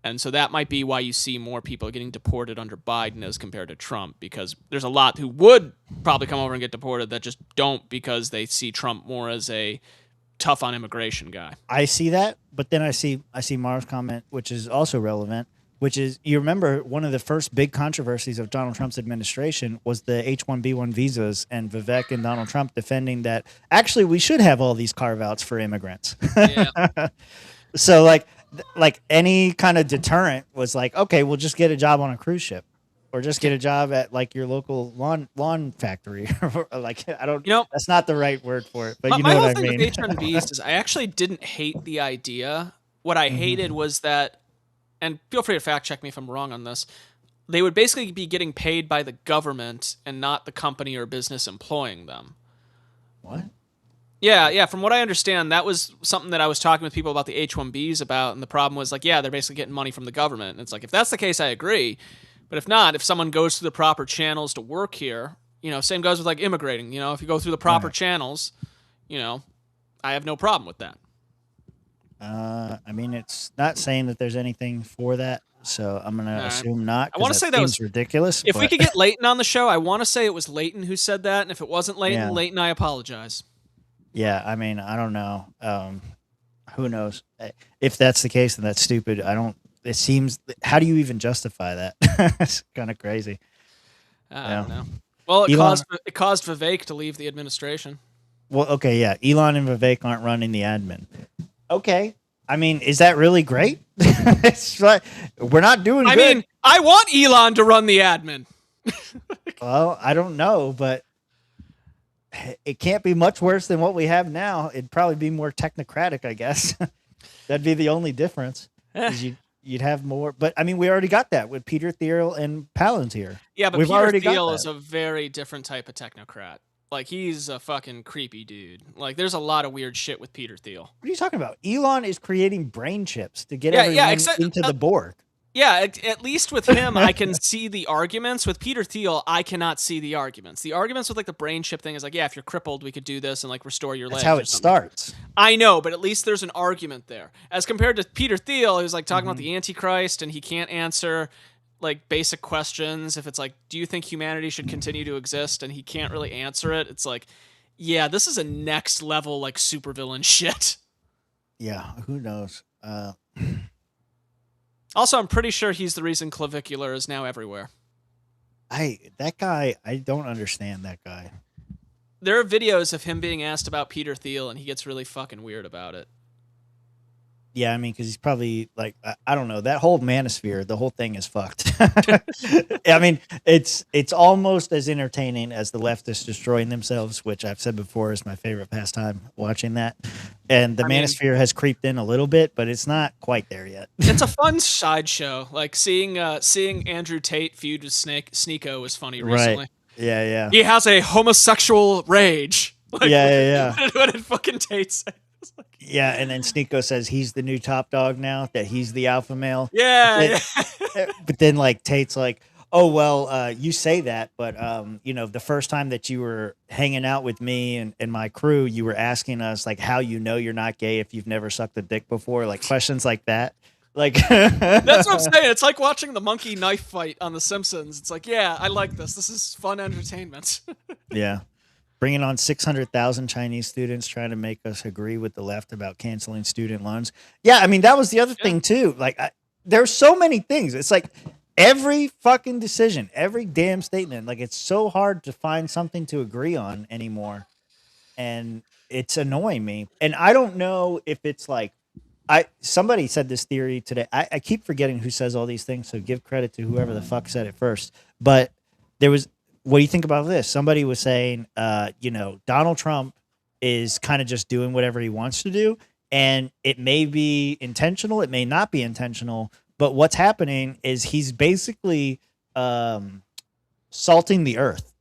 And so that might be why you see more people getting deported under Biden as compared to Trump, because there's a lot who would probably come over and get deported that just don't because they see Trump more as a tough on immigration guy. I see that, but then I see Marv's comment, which is also relevant, which is, you remember one of the first big controversies of Donald Trump's administration was the H-1B1 visas, and Vivek and Donald Trump defending that actually we should have all these carve-outs for immigrants. Yeah. So like any kind of deterrent was like, okay, we'll just get a job on a cruise ship. Or just get a job at like your local lawn factory. Like I don't. That's not the right word for it, but you know what I mean. My whole thing with H-1Bs is I actually didn't hate the idea. What I hated was that, and feel free to fact check me if I'm wrong on this. They would basically be getting paid by the government and not the company or business employing them. What? Yeah. From what I understand, that was something that I was talking with people about the H-1Bs about, and the problem was like, they're basically getting money from the government. And it's like, if that's the case, I agree. But if not, if someone goes through the proper channels to work here, same goes with like immigrating. If you go through the proper channels, I have no problem with that. I mean, it's not saying that there's anything for that, so I'm gonna assume not. I want to say that was ridiculous. If we could get Leighton on the show, I want to say it was Leighton who said that, and if it wasn't Leighton, Leighton, I apologize. Yeah, I mean, I don't know. Who knows? If that's the case, then that's stupid. It seems. How do you even justify that? It's kind of crazy. I don't know. Well, it caused Vivek to leave the administration. Well, okay, yeah. Elon and Vivek aren't running the admin. Okay. I mean, is that really great? It's like we're not doing good. I mean, I want Elon to run the admin. Well, I don't know, but it can't be much worse than what we have now. It'd probably be more technocratic, I guess. That'd be the only difference. You'd have more, but I mean, we already got that with Peter Thiel and Palantir. Yeah, but Peter Thiel is a very different type of technocrat. Like, he's a fucking creepy dude. Like, there's a lot of weird shit with Peter Thiel. What are you talking about? Elon is creating brain chips to get everyone into the Borg. Yeah, at least with him, I can see the arguments. With Peter Thiel, I cannot see the arguments. The arguments with, like, the brain chip thing is like, if you're crippled, we could do this and, like, restore your legs. That's how it starts. I know, but at least there's an argument there. As compared to Peter Thiel, who's, like, talking about the Antichrist and he can't answer, like basic questions, if it's like, do you think humanity should continue to exist, and he can't really answer it, it's like, yeah, this is a next level like supervillain shit. Yeah, who knows? Also, I'm pretty sure he's the reason clavicular is now everywhere. That guy, I don't understand that guy. There are videos of him being asked about Peter Thiel, and he gets really fucking weird about it. Yeah, I mean, because he's probably like, I don't know, that whole manosphere, the whole thing is fucked. I mean, it's almost as entertaining as the leftists destroying themselves, which I've said before is my favorite pastime, watching that. And the manosphere has creeped in a little bit, but it's not quite there yet. It's a fun sideshow. Like seeing Andrew Tate feud with Sneeko was funny recently. Right. Yeah. He has a homosexual rage. Like, Yeah. What did fucking Tate say? Yeah, and then Sneeko says he's the new top dog now, that he's the alpha male. Yeah. But then like Tate's like, oh, well, you say that, but, the first time that you were hanging out with me and my crew, you were asking us like how you know you're not gay if you've never sucked a dick before, like questions like that. Like that's what I'm saying. It's like watching the monkey knife fight on The Simpsons. It's like, yeah, I like this. This is fun entertainment. Yeah. Bringing on 600,000 Chinese students, trying to make us agree with the left about canceling student loans. Yeah, I mean, that was the other thing, too. Like, there's so many things. It's like every fucking decision, every damn statement, like, it's so hard to find something to agree on anymore. And it's annoying me. And I don't know if it's like, somebody said this theory today. I keep forgetting who says all these things, so give credit to whoever the fuck said it first. But there was... What do you think about this? Somebody was saying, Donald Trump is kind of just doing whatever he wants to do, and it may be intentional, it may not be intentional, but what's happening is he's basically salting the earth.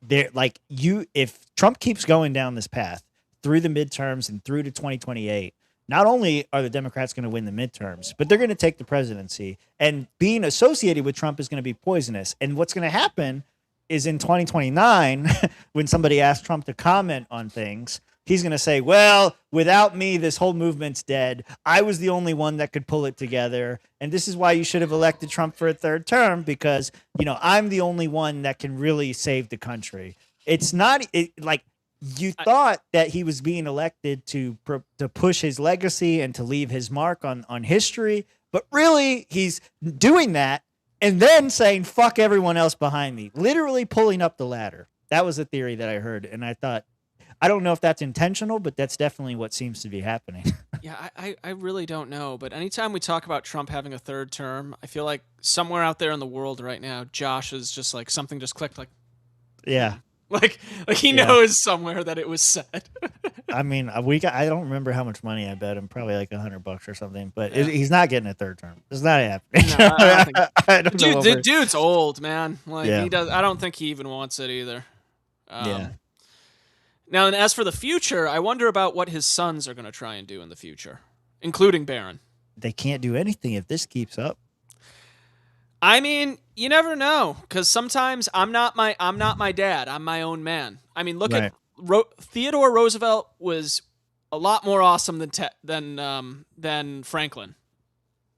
If Trump keeps going down this path through the midterms and through to 2028, not only are the Democrats going to win the midterms, but they're going to take the presidency, and being associated with Trump is going to be poisonous. And what's going to happen is in 2029, when somebody asks Trump to comment on things, he's going to say, well, without me, this whole movement's dead. I was the only one that could pull it together. And this is why you should have elected Trump for a third term, because, I'm the only one that can really save the country. It's not like you thought that he was being elected to push his legacy and to leave his mark on history. But really, he's doing that and then saying, fuck everyone else behind me, literally pulling up the ladder. That was a theory that I heard. And I thought, I don't know if that's intentional, but that's definitely what seems to be happening. Yeah, I really don't know. But anytime we talk about Trump having a third term, I feel like somewhere out there in the world right now, Josh is just like, something just clicked. Like, yeah. Like he knows somewhere that it was said. I mean, I don't remember how much money I bet him, probably like $100 or something, but he's not getting a third term. It's not happening. No, I don't think, the dude's old, man. Like he does. I don't think he even wants it either. Now, and as for the future, I wonder about what his sons are going to try and do in the future, including Barron. They can't do anything if this keeps up. I mean, you never know, because sometimes I'm not my dad. I'm my own man. I mean, look at Theodore Roosevelt was a lot more awesome than Franklin.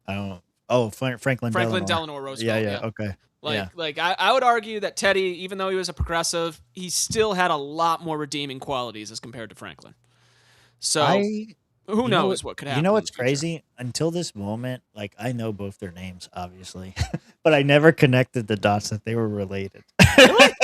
I don't. Oh, Franklin Delano Roosevelt. Yeah. Okay. Like I would argue that Teddy, even though he was a progressive, he still had a lot more redeeming qualities as compared to Franklin. So who knows what could happen? You know what's crazy? Until this moment, like I know both their names, obviously, but I never connected the dots that they were related. Really?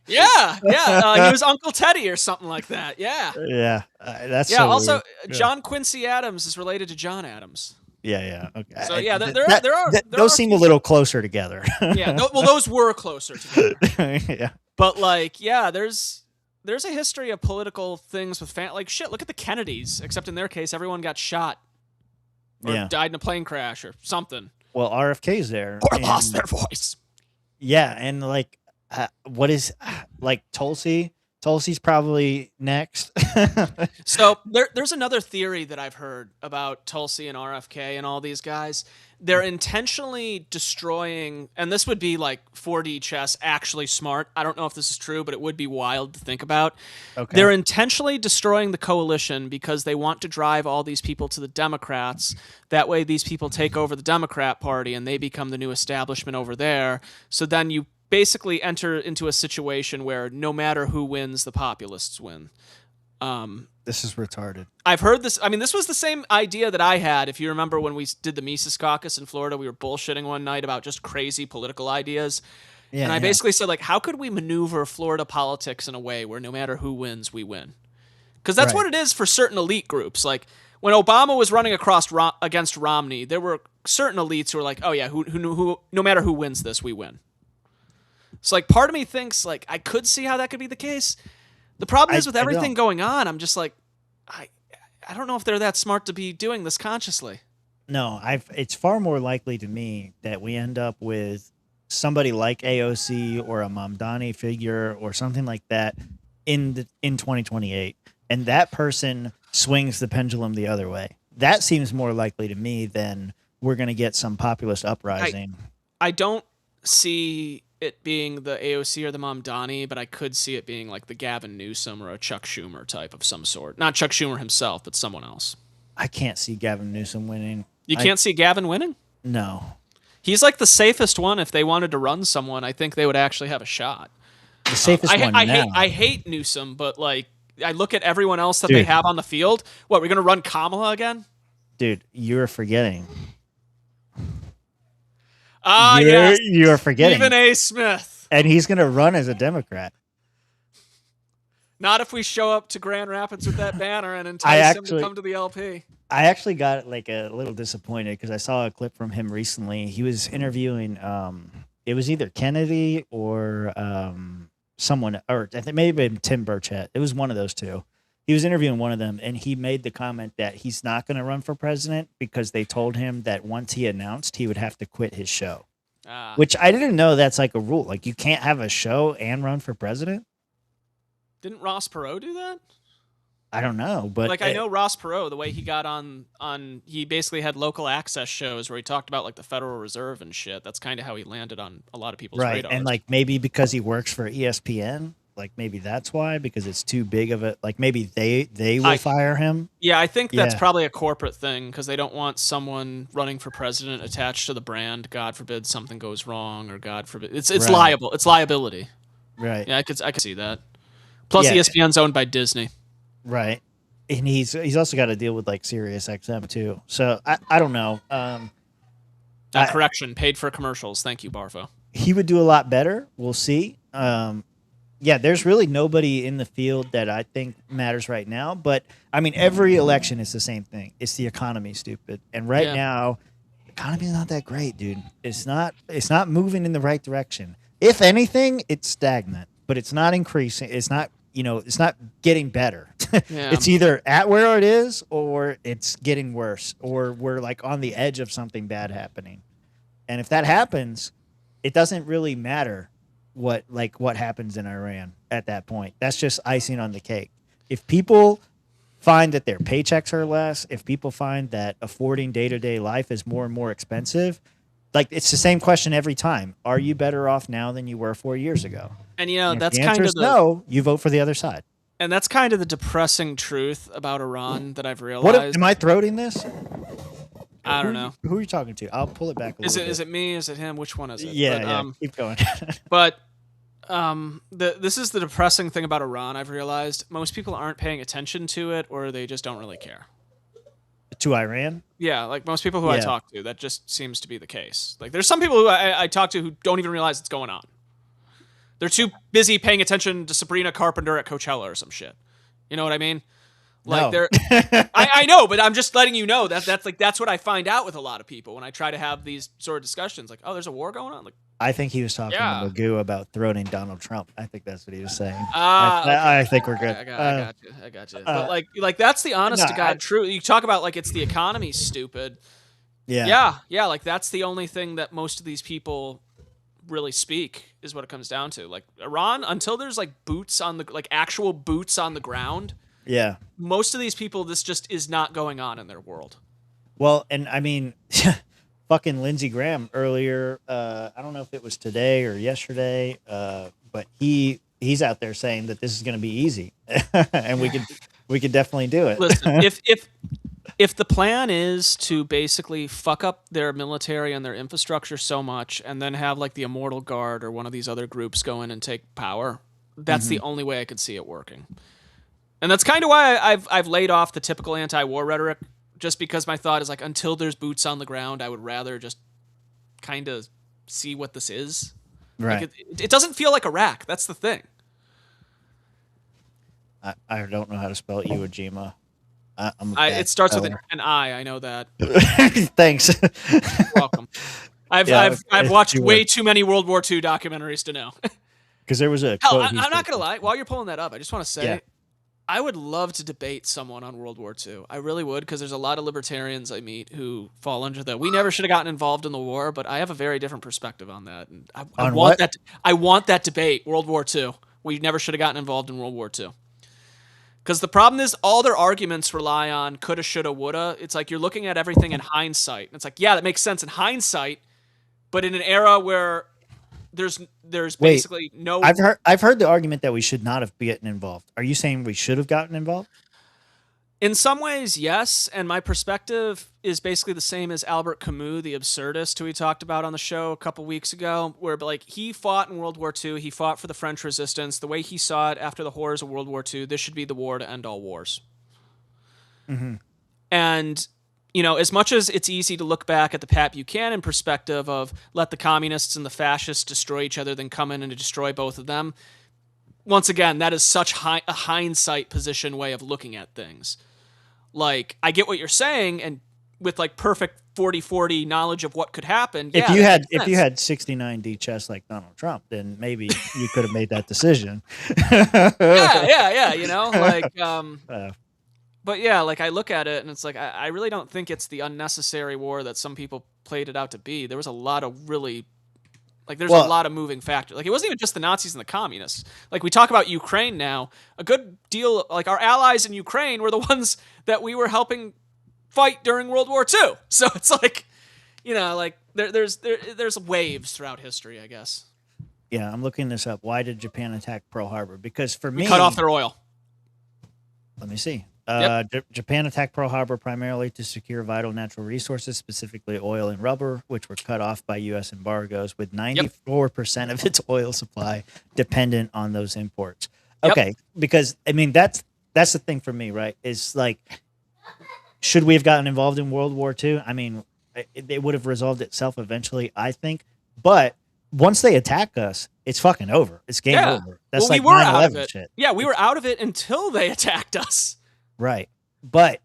Yeah. He was Uncle Teddy or something like that. Yeah. Yeah. That's yeah. So Also, weird. John Quincy Adams is related to John Adams. Yeah. Okay. So yeah, those seem a little closer together. Yeah. Those were closer together. Yeah. But like, yeah, there's a history of political things with like shit. Look at the Kennedys. Except in their case, everyone got shot or died in a plane crash or something. Well, RFK's there or lost their voice. Yeah, and like, what is like Tulsi? Tulsi's probably next. So there's another theory that I've heard about Tulsi and RFK and all these guys. they're intentionally destroying, and this would be like 4D chess, actually smart. I don't know if this is true, but it would be wild to think about. Okay. They're intentionally destroying the coalition because they want to drive all these people to the Democrats. That way these people take over the Democrat Party and they become the new establishment over there. So then you basically enter into a situation where no matter who wins, the populists win. This is retarded. I've heard this. I mean, this was the same idea that I had. If you remember when we did the Mises Caucus in Florida, we were bullshitting one night about just crazy political ideas. Yeah, and I basically said, like, how could we maneuver Florida politics in a way where no matter who wins, we win? Because that's what it is for certain elite groups. Like, when Obama was running against Romney, there were certain elites who were like, oh, yeah, who no matter who wins this, we win. So, like, part of me thinks, like, I could see how that could be the case. The problem is with everything going on, I'm just like, I don't know if they're that smart to be doing this consciously. No, it's far more likely to me that we end up with somebody like AOC or a Mamdani figure or something like that in 2028, and that person swings the pendulum the other way. That seems more likely to me than we're going to get some populist uprising. I don't see it being the AOC or the Mamdani, but I could see it being like the Gavin Newsom or a Chuck Schumer type of some sort. Not Chuck Schumer himself, but someone else. I can't see Gavin Newsom winning. You can't see Gavin winning? No. He's like the safest one. If they wanted to run someone, I think they would actually have a shot. The safest one now. I hate Newsom, but like I look at everyone else that they have on the field. What, we're going to run Kamala again? Dude, you're forgetting. Yes. You're forgetting. Stephen A. Smith. And he's going to run as a Democrat. Not if we show up to Grand Rapids with that banner and entice him to come to the LP. I actually got like a little disappointed because I saw a clip from him recently. He was interviewing, it was either Kennedy or someone, or I think maybe Tim Burchett. It was one of those two. He was interviewing one of them, and he made the comment that he's not going to run for president because they told him that once he announced, he would have to quit his show. Which I didn't know that's like a rule. Like, you can't have a show and run for president. Didn't Ross Perot do that? I don't know, but like I know Ross Perot, the way he got on he basically had local access shows where he talked about like the Federal Reserve and shit. That's kind of how he landed on a lot of people's radars. And like maybe because he works for ESPN, like maybe that's why, because it's too big of a, like maybe they will fire him. Yeah, I think that's probably a corporate thing because they don't want someone running for president attached to the brand. God forbid something goes wrong, or God forbid it's liable. It's liability. Right. Yeah, I could see that. Plus, ESPN's owned by Disney. Right. And he's also got to deal with like Sirius XM too. So I don't know. Correction, paid for commercials. Thank you, Barfo. He would do a lot better. We'll see. Yeah, there's really nobody in the field that I think matters right now. But I mean, every election is the same thing. It's the economy, stupid. And right now, the economy's not that great, dude. It's not moving in the right direction. If anything, it's stagnant, but it's not increasing. It's not, it's not getting better. It's either at where it is or it's getting worse, or we're like on the edge of something bad happening. And if that happens, it doesn't really matter what happens in Iran at that point. That's just icing on the cake. If people find that their paychecks are less, if people find that affording day-to-day life is more and more expensive, like, it's the same question every time. Are you better off now than you were 4 years ago? And that's kind of no, you vote for the other side. And that's kind of the depressing truth about Iran that I've realized. Am I throating this? I don't know. Who are you talking to? I'll pull it back a little bit. Is it me? Is it him? Which one is it? Yeah, keep going. But this is the depressing thing about Iran, I've realized. Most people aren't paying attention to it, or they just don't really care. To Iran? Yeah, like most people who I talk to, that just seems to be the case. Like, there's some people who I talk to who don't even realize it's going on. They're too busy paying attention to Sabrina Carpenter at Coachella or some shit. You know what I mean? Like, no. I know, but I'm just letting you know that's what I find out with a lot of people when I try to have these sort of discussions. Like, oh, there's a war going on. Like, I think he was talking to Magoo about throating Donald Trump. I think that's what he was saying. Okay. I think we're good. I got you. But like that's the honest to God truth. You talk about like it's the economy, stupid. Yeah. Like, that's the only thing that most of these people really speak, is what it comes down to. Like, Iran, until there's like actual boots on the ground. Yeah. Most of these people, this just is not going on in their world. Well, and I mean, fucking Lindsey Graham earlier. I don't know if it was today or yesterday, but he's out there saying that this is going to be easy, and we could definitely do it. Listen, if the plan is to basically fuck up their military and their infrastructure so much, and then have like the Immortal Guard or one of these other groups go in and take power, that's the only way I could see it working. And that's kind of why I've laid off the typical anti-war rhetoric, just because my thought is like, until there's boots on the ground, I would rather just kind of see what this is. Right. Like it doesn't feel like Iraq. That's the thing. I don't know how to spell Iwo Jima. It starts with an I. I know that. Thanks. You're welcome. I've watched way too many World War II documentaries to know. Because there was a Hell, quote I'm not gonna lie. While you're pulling that up, I just want to say, Yeah. I would love to debate someone on World War II. I really would, because there's a lot of libertarians I meet who fall under the "we never should have gotten involved in the war," but I have a very different perspective on that, and I want that. I want that debate. World War II. We never should have gotten involved in World War II. Because the problem is, all their arguments rely on coulda, shoulda, woulda. It's like you're looking at everything in hindsight. And it's like, yeah, that makes sense in hindsight, but in an era where there's basically no. I've heard the argument that we should not have gotten involved. Are you saying we should have gotten involved? In some ways, yes, and my perspective is basically the same as Albert Camus, the absurdist, who we talked about on the show a couple weeks ago, where like he fought in World War II, he fought for the French resistance. The way he saw it after the horrors of World War II, this should be the war to end all wars. Mm-hmm. And, you know, as much as it's easy to look back at the Pat Buchanan perspective of let the communists and the fascists destroy each other, then come in and destroy both of them, once again, that is such a hindsight position way of looking at things. Like, I get what you're saying, and with like perfect 40-40 knowledge of what could happen. If you had 69D chess like Donald Trump, then maybe you could have made that decision. yeah, you know, like, but yeah, like I look at it and it's like, I really don't think it's the unnecessary war that some people played it out to be. There was a lot of really, like, there's a lot of moving factors. Like, it wasn't even just the Nazis and the communists. Like, we talk about Ukraine now. A good deal, like, our allies in Ukraine were the ones that we were helping fight during World War II. So it's like, you know, like, there's waves throughout history, I guess. Yeah, I'm looking this up. Why did Japan attack Pearl Harbor? Because for me, cut off their oil. Let me see. Yep. Japan attacked Pearl Harbor primarily to secure vital natural resources, specifically oil and rubber, which were cut off by U.S. embargoes, with 94% of its oil supply dependent on those imports. Okay, because, I mean, that's the thing for me, right? Is like, should we have gotten involved in World War II? I mean, it would have resolved itself eventually, I think. But once they attack us, it's fucking over. It's game over. That's like 9/11 shit. Yeah, we were out of it until they attacked us. Right. But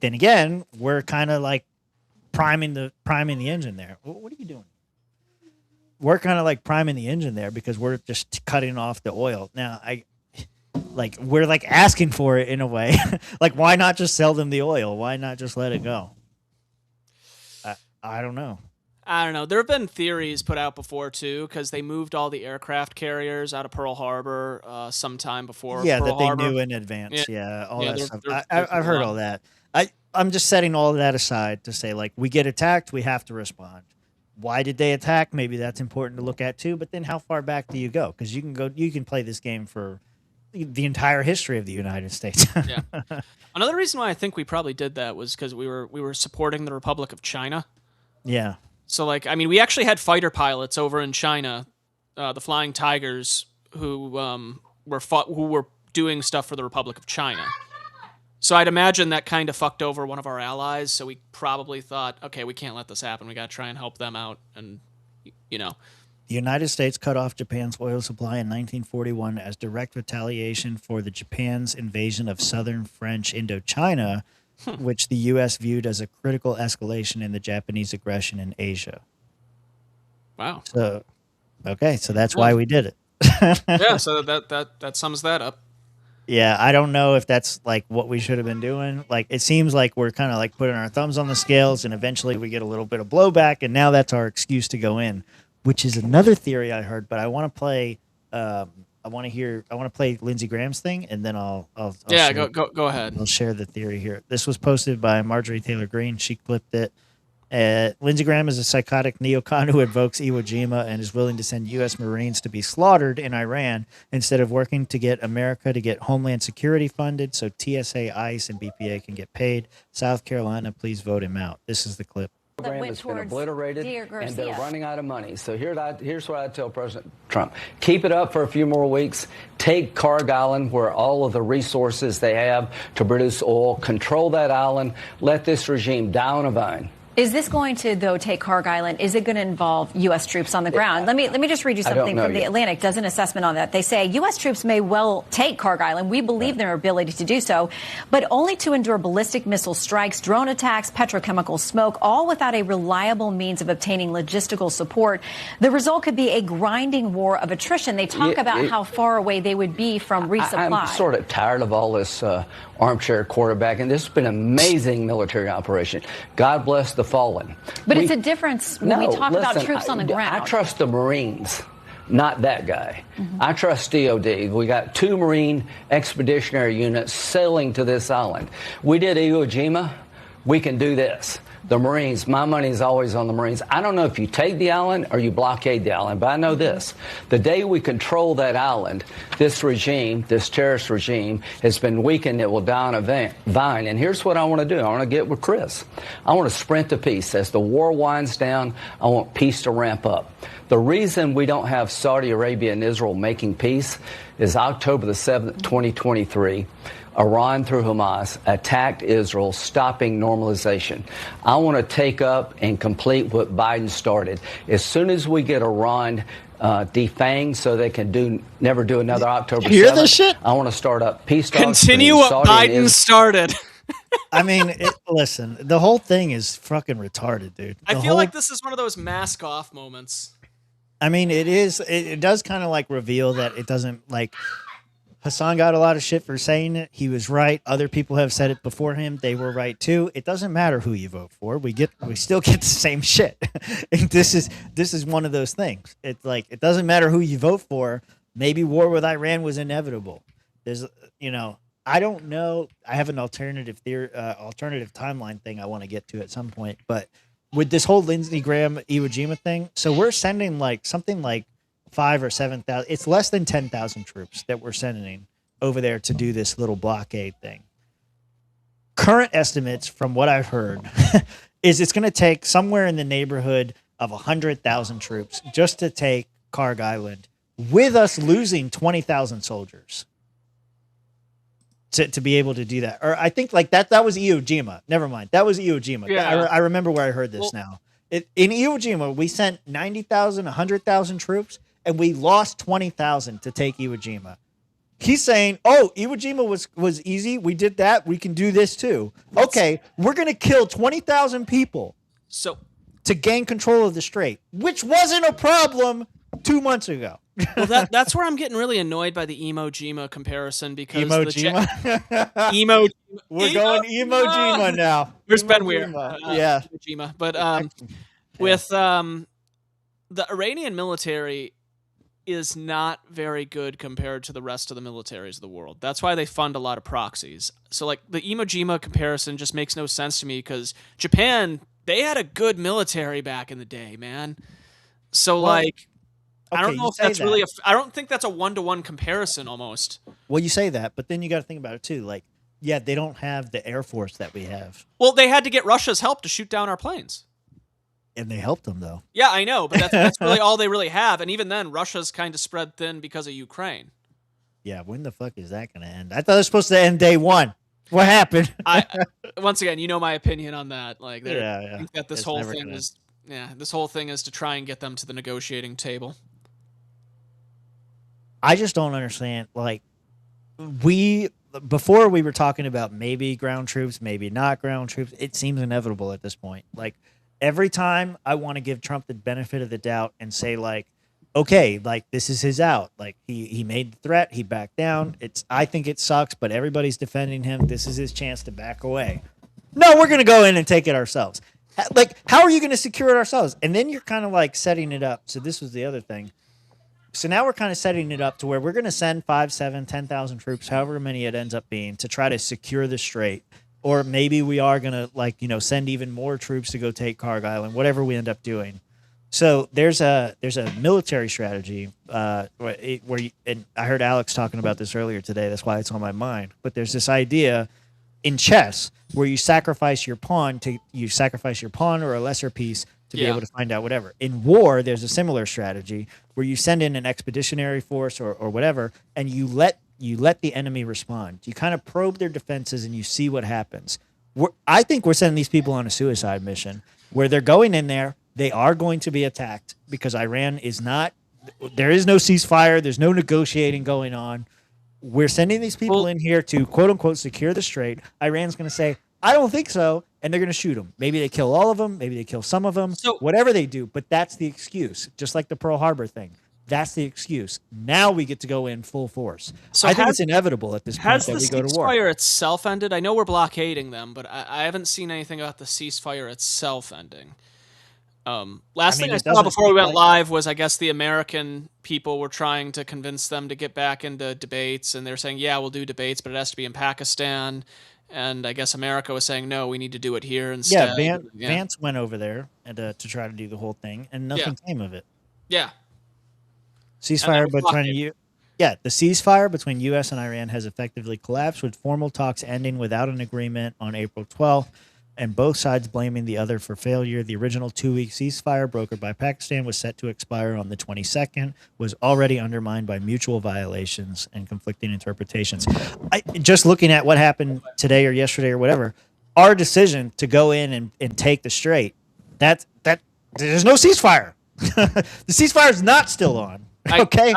then again, we're kind of like priming the engine there. What are you doing? We're kind of like priming the engine there because we're just cutting off the oil. Now, we're like asking for it in a way. Like, why not just sell them the oil? Why not just let it go? I don't know. I don't know. There have been theories put out before, too, because they moved all the aircraft carriers out of Pearl Harbor sometime before Pearl Harbor. They knew in advance. Yeah, all that stuff. I've heard all that. I'm just setting all of that aside to say, like, we get attacked, we have to respond. Why did they attack? Maybe that's important to look at, too. But then how far back do you go? Because you can play this game for the entire history of the United States. Yeah. Another reason why I think we probably did that was because we were supporting the Republic of China. Yeah. So, like, I mean, we actually had fighter pilots over in China, the Flying Tigers, who were doing stuff for the Republic of China. So I'd imagine that kind of fucked over one of our allies. So we probably thought, okay, we can't let this happen. We got to try and help them out. And, you know. The United States cut off Japan's oil supply in 1941 as direct retaliation for the Japan's invasion of southern French Indochina, which the U.S. viewed as a critical escalation in the Japanese aggression in Asia. Wow. So that's why we did it. Yeah, so that sums that up. Yeah, I don't know if that's like what we should have been doing. Like, it seems like we're kind of like putting our thumbs on the scales, and eventually we get a little bit of blowback, and now that's our excuse to go in, which is another theory I heard. But I want to play. I want to play Lindsey Graham's thing, and then I'll go ahead. I'll share the theory here. This was posted by Marjorie Taylor Greene. She clipped it, Lindsey Graham is a psychotic neocon who invokes Iwo Jima and is willing to send U.S. Marines to be slaughtered in Iran instead of working to get America to get Homeland Security funded so TSA, ICE, and BPA can get paid. South Carolina, please vote him out. This is the clip. Program has been obliterated, and they're running out of money. So here's what I tell President Trump. Keep it up for a few more weeks. Take Carg Island, where all of the resources they have to produce oil. Control that island. Let this regime die on a vine. Is this going to, though, take Carg Island? Is it going to involve U.S. troops on the ground? Let me just read you something from The Atlantic. Does an assessment on that. They say U.S. troops may well take Carg Island. We believe in their ability to do so, but only to endure ballistic missile strikes, drone attacks, petrochemical smoke, all without a reliable means of obtaining logistical support. The result could be a grinding war of attrition. They talk about how far away they would be from resupply. I'm sort of tired of all this armchair quarterbacking. This has been an amazing military operation. God bless the fallen. But it's a difference when we talk about troops on the ground. I trust the Marines, not that guy. I trust DOD. We got 2 Marine expeditionary units sailing to this island. We did Iwo Jima. We can do this. The Marines, my money is always on the Marines. I don't know if you take the island or you blockade the island, but I know this. The day we control that island, this regime, this terrorist regime, has been weakened. It will die on a vine. And here's what I want to do. I want to get with Chris. I want to sprint to peace. As the war winds down, I want peace to ramp up. The reason we don't have Saudi Arabia and Israel making peace is October the 7th, 2023. Iran through Hamas attacked Israel, stopping normalization. I want to take up and complete what Biden started. As soon as we get Iran defanged so they can never do another October 7th, hear this shit? I want to start up peace talks. Continue what Biden started. I mean, listen, the whole thing is fucking retarded, dude. I feel like this is one of those mask off moments. I mean, it is. It does kind of like reveal that it doesn't like. Hassan got a lot of shit for saying it. He was right. Other people have said it before him. They were right too. It doesn't matter who you vote for. We still get the same shit. And this is one of those things. It's like it doesn't matter who you vote for. Maybe war with Iran was inevitable. There's I don't know. I have an alternative timeline thing I want to get to at some point. But with this whole Lindsey Graham Iwo Jima thing, so we're sending like something like 5,000 or 7,000. It's less than 10,000 troops that we're sending over there to do this little blockade thing. Current estimates, from what I've heard, is it's going to take somewhere in the neighborhood of 100,000 troops just to take Carg Island, with us losing 20,000 soldiers to be able to do that. Or I think like that was Iwo Jima. Never mind. That was Iwo Jima. Yeah. I remember where I heard this now. In Iwo Jima, we sent 90,000, 100,000 troops, and we lost 20,000 to take Iwo Jima. He's saying, oh, Iwo Jima was easy. We did that. We can do this too. Okay, we're going to kill 20,000 people to gain control of the strait, which wasn't a problem 2 months ago. Well, that's where I'm getting really annoyed by the Emo Jima comparison because Emo Jima? Emo. We're going Emo Jima now. There's been weird. Yeah. Jima. But with the Iranian military is not very good compared to the rest of the militaries of the world. That's why they fund a lot of proxies. So like the Imo Jima comparison just makes no sense to me because Japan, they had a good military back in the day, man. So I don't know if that's really I don't think that's a one-to-one comparison almost. Well, you say that, but then you got to think about it too. Like, yeah, they don't have the Air Force that we have. Well, they had to get Russia's help to shoot down our planes. And they helped them, though. Yeah, I know, but that's really all they really have. And even then, Russia's kind of spread thin because of Ukraine. Yeah, when the fuck is that going to end? I thought it was supposed to end day one. What happened? Once again, you know my opinion on that. Like, I think that this whole thing is to try and get them to the negotiating table. I just don't understand. Like, before we were talking about maybe ground troops, maybe not ground troops. It seems inevitable at this point. Like, every time I want to give Trump the benefit of the doubt and say, like, okay, like, this is his out. Like, he made the threat. He backed down. I think it sucks, but everybody's defending him. This is his chance to back away. No, we're going to go in and take it ourselves. Like, how are you going to secure it ourselves? And then you're kind of, like, setting it up. So this was the other thing. So now we're kind of setting it up to where we're going to send 5, 7, 10,000 troops, however many it ends up being, to try to secure the strait. or maybe we are going to send even more troops to go take Kharg Island, whatever we end up doing. So there's a military strategy and I heard Alex talking about this earlier today. That's why it's on my mind. But there's this idea in chess where you sacrifice your pawn or a lesser piece to be able to find out whatever. In war, there's a similar strategy where you send in an expeditionary force or whatever, and you let the enemy respond. You kind of probe their defenses and you see what happens. I think we're sending these people on a suicide mission where they're going in there. They are going to be attacked because Iran is not. There is no ceasefire. There's no negotiating going on. We're sending these people in here to quote unquote secure the strait. Iran's going to say, I don't think so. And they're going to shoot them. Maybe they kill all of them. Maybe they kill some of them. So, whatever they do. But that's the excuse. Just like the Pearl Harbor thing. That's the excuse. Now we get to go in full force. So I think it's inevitable at this point that we go to war. Has the ceasefire itself ended? I know we're blockading them, but I haven't seen anything about the ceasefire itself ending. Last thing I saw before we went live was, I guess, the American people were trying to convince them to get back into debates, and they're saying, yeah, we'll do debates, but it has to be in Pakistan. And I guess America was saying, no, we need to do it here instead. Yeah, Vance went over there and to try to do the whole thing, and nothing came of it. Yeah. Ceasefire the ceasefire between U.S. and Iran has effectively collapsed, with formal talks ending without an agreement on April 12th, and both sides blaming the other for failure. The original 2-week ceasefire brokered by Pakistan was set to expire on the 22nd, was already undermined by mutual violations and conflicting interpretations. Just looking at what happened today or yesterday or whatever, our decision to go in and take the strait, that there's no ceasefire. The ceasefire is not still on. Okay,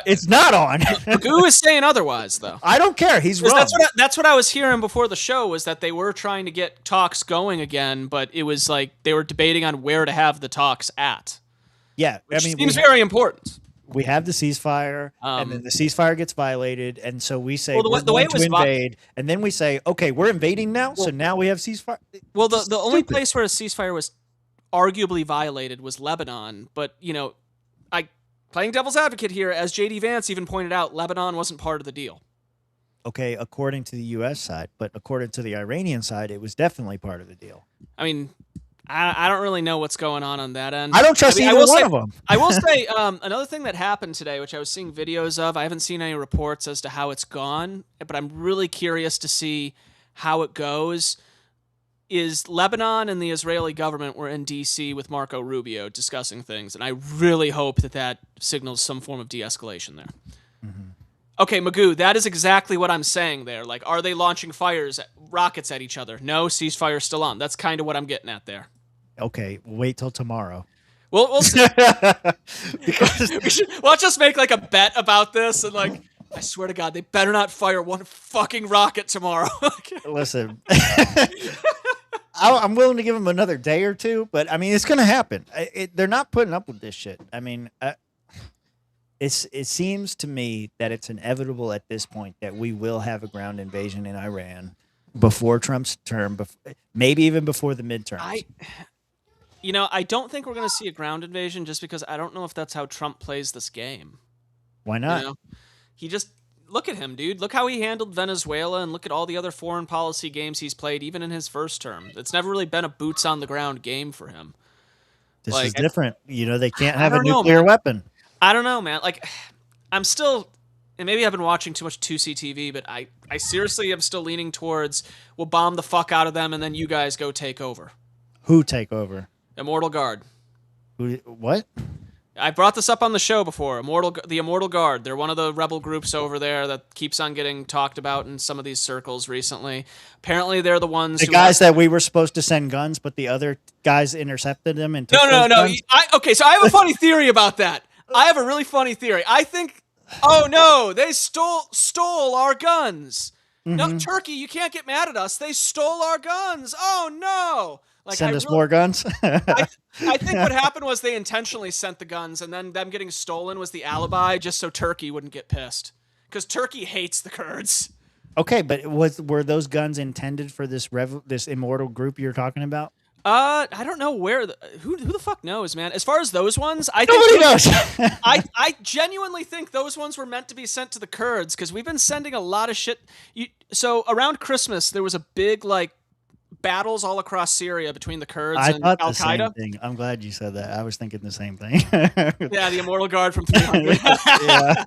it's not on. Who is saying otherwise, though? I don't care. He's wrong. That's what I was hearing before the show, was that they were trying to get talks going again, but it was like they were debating on where to have the talks at. Yeah, seems very important. We have the ceasefire, and then the ceasefire gets violated, and so we say we're the way going to invade, and then we say, okay, we're invading now, so now we have ceasefire. Well, the only place where a ceasefire was arguably violated was Lebanon, but playing devil's advocate here, as J.D. Vance even pointed out, Lebanon wasn't part of the deal. Okay, according to the U.S. side, but according to the Iranian side, it was definitely part of the deal. I mean, I don't really know what's going on that end. I don't trust either one of them. I will say another thing that happened today, which I was seeing videos of. I haven't seen any reports as to how it's gone, but I'm really curious to see how it goes. Is Lebanon and the Israeli government were in D.C. with Marco Rubio discussing things, and I really hope that signals some form of de-escalation there. Mm-hmm. Okay, Magoo, that is exactly what I'm saying there. Like, are they launching rockets at each other? No, ceasefire's still on. That's kind of what I'm getting at there. Okay, wait till tomorrow. We'll see. We'll just make like a bet about this, and like, I swear to God, they better not fire one fucking rocket tomorrow. Listen. I'm willing to give them another day or two, but I mean, it's going to happen. They're not putting up with this shit. I mean, it seems to me that it's inevitable at this point that we will have a ground invasion in Iran before Trump's term, maybe even before the midterms. I don't think we're going to see a ground invasion, just because I don't know if that's how Trump plays this game. Why not? He just... Look at him, dude. Look how he handled Venezuela, and look at all the other foreign policy games he's played, even in his first term. It's never really been a boots-on-the-ground game for him. This is different. They can't have a nuclear weapon. I don't know, man. Like, I'm still... And maybe I've been watching too much 2C TV, but I seriously am still leaning towards, we'll bomb the fuck out of them, and then you guys go take over. Who take over? Immortal Guard. What? I brought this up on the show before. The Immortal Guard. They're one of the rebel groups over there that keeps on getting talked about in some of these circles recently. Apparently, they're the ones. The guys that we were supposed to send guns, but the other guys intercepted them and took No. Guns? Okay, so I have a funny theory about that. I have a really funny theory. I think. Oh no, they stole our guns. Mm-hmm. No, Turkey, you can't get mad at us. They stole our guns. Oh no. Like, send us more guns? I think what happened was they intentionally sent the guns, and then them getting stolen was the alibi, just so Turkey wouldn't get pissed. Because Turkey hates the Kurds. Okay, but were those guns intended for this immortal group you're talking about? I don't know where. Who the fuck knows, man? As far as those ones, Nobody knows. I genuinely think those ones were meant to be sent to the Kurds because we've been sending a lot of shit. So around Christmas, there was a big battles all across Syria between the Kurds and Al Qaeda. I'm glad you said that. I was thinking the same thing. Yeah, the Immortal Guard from 300. Yeah.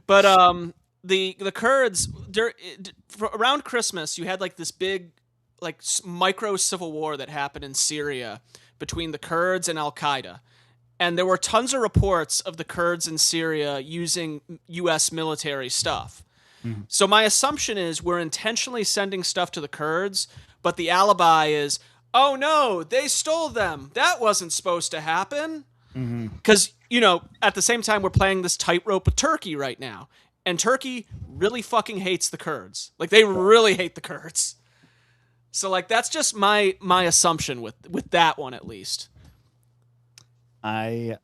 But the Kurds around Christmas, you had this big micro civil war that happened in Syria between the Kurds and Al Qaeda. And there were tons of reports of the Kurds in Syria using U.S. military stuff. Mm-hmm. So my assumption is we're intentionally sending stuff to the Kurds, but the alibi is, oh no, they stole them. That wasn't supposed to happen. Because, at the same time, we're playing this tightrope with Turkey right now. And Turkey really fucking hates the Kurds. They really hate the Kurds. So that's just my assumption with that one at least. I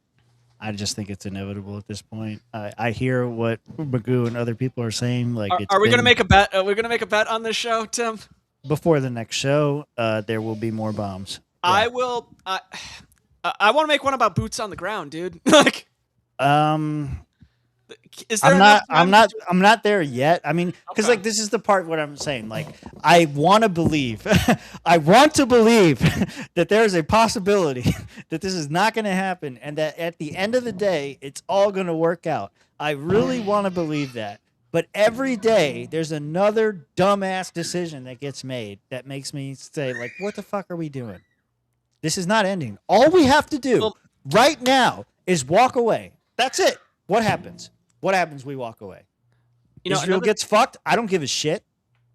just think it's inevitable at this point. I hear what Magoo and other people are saying. Are we going to make a bet? Are we going to make a bet on this show, Tim? Before the next show, there will be more bombs. Yeah. I will. I want to make one about boots on the ground, dude. Is there I'm not there yet. I mean, because this is the part what I'm saying. I want to believe, I want to believe that there's a possibility that this is not going to happen, and that at the end of the day, it's all going to work out. I really want to believe that. But every day, there's another dumbass decision that gets made that makes me say, what the fuck are we doing? This is not ending. All we have to do right now is walk away. That's it. What happens? What happens? We walk away. Israel gets fucked. I don't give a shit.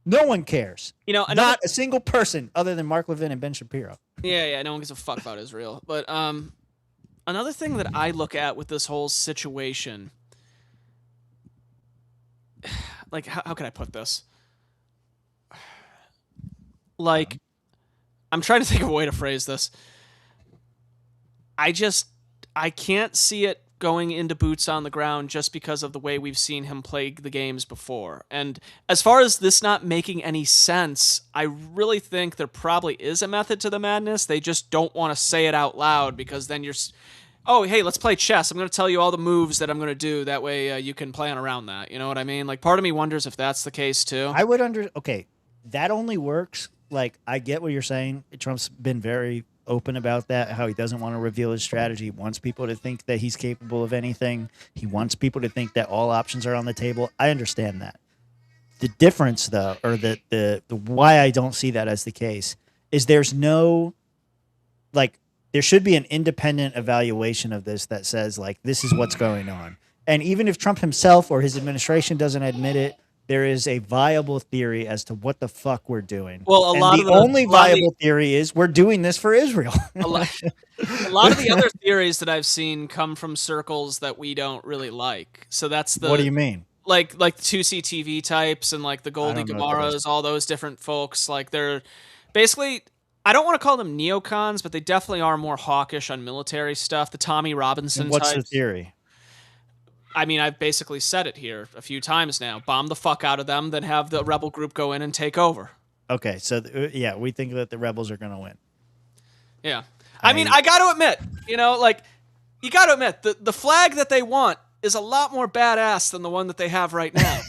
No one cares. Not a single person other than Mark Levin and Ben Shapiro. Yeah. No one gives a fuck about Israel. But another thing that I look at with this whole situation, how can I put this? I'm trying to think of a way to phrase this. I can't see it going into boots on the ground just because of the way we've seen him play the games before. And as far as this not making any sense, I really think there probably is a method to the madness. They just don't want to say it out loud because then oh, hey, let's play chess. I'm going to tell you all the moves that I'm going to do. That way you can plan around that. You know what I mean? Part of me wonders if that's the case too. I would okay, that only works. I get what you're saying. Trump's been very open about that, how he doesn't want to reveal his strategy. He wants people to think that he's capable of anything. He wants people to think that all options are on the table. I understand that. The difference, though, or the why I don't see that as the case, is there's no, there should be an independent evaluation of this that says, this is what's going on. And even if Trump himself or his administration doesn't admit it, there is a viable theory as to what the fuck we're doing. Well, the only viable theory is we're doing this for Israel. a lot of the other theories that I've seen come from circles that we don't really like. So that's the. What do you mean? Like 2C TV types and the Goldie Gamaras, all those different folks. They're basically, I don't want to call them neocons, but they definitely are more hawkish on military stuff. The Tommy Robinson and what's types. The theory? I mean, I've basically said it here a few times now. Bomb the fuck out of them, then have the rebel group go in and take over. Okay, so we think that the rebels are going to win. Yeah. I mean, I got to admit, you got to admit, the flag that they want is a lot more badass than the one that they have right now.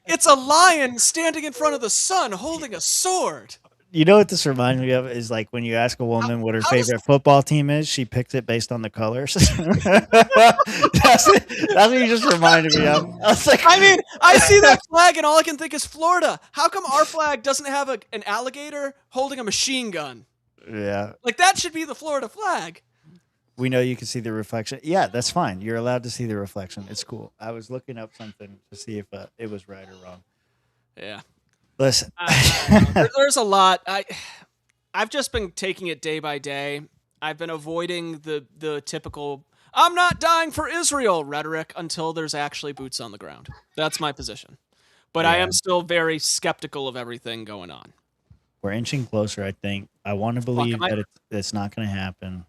It's a lion standing in front of the sun holding a sword. You know what this reminds me of is when you ask a woman what her favorite football team is, she picks it based on the colors. that's what you just reminded me of. I see that flag and all I can think is Florida. How come our flag doesn't have an alligator holding a machine gun? Yeah. That should be the Florida flag. We know you can see the reflection. Yeah, that's fine. You're allowed to see the reflection. It's cool. I was looking up something to see if it was right or wrong. Yeah. Listen, there's a lot. I've just been taking it day by day. I've been avoiding the typical "I'm not dying for Israel" rhetoric until there's actually boots on the ground. That's my position. But I am still very skeptical of everything going on. We're inching closer, I think. I want to believe that it's not going to happen.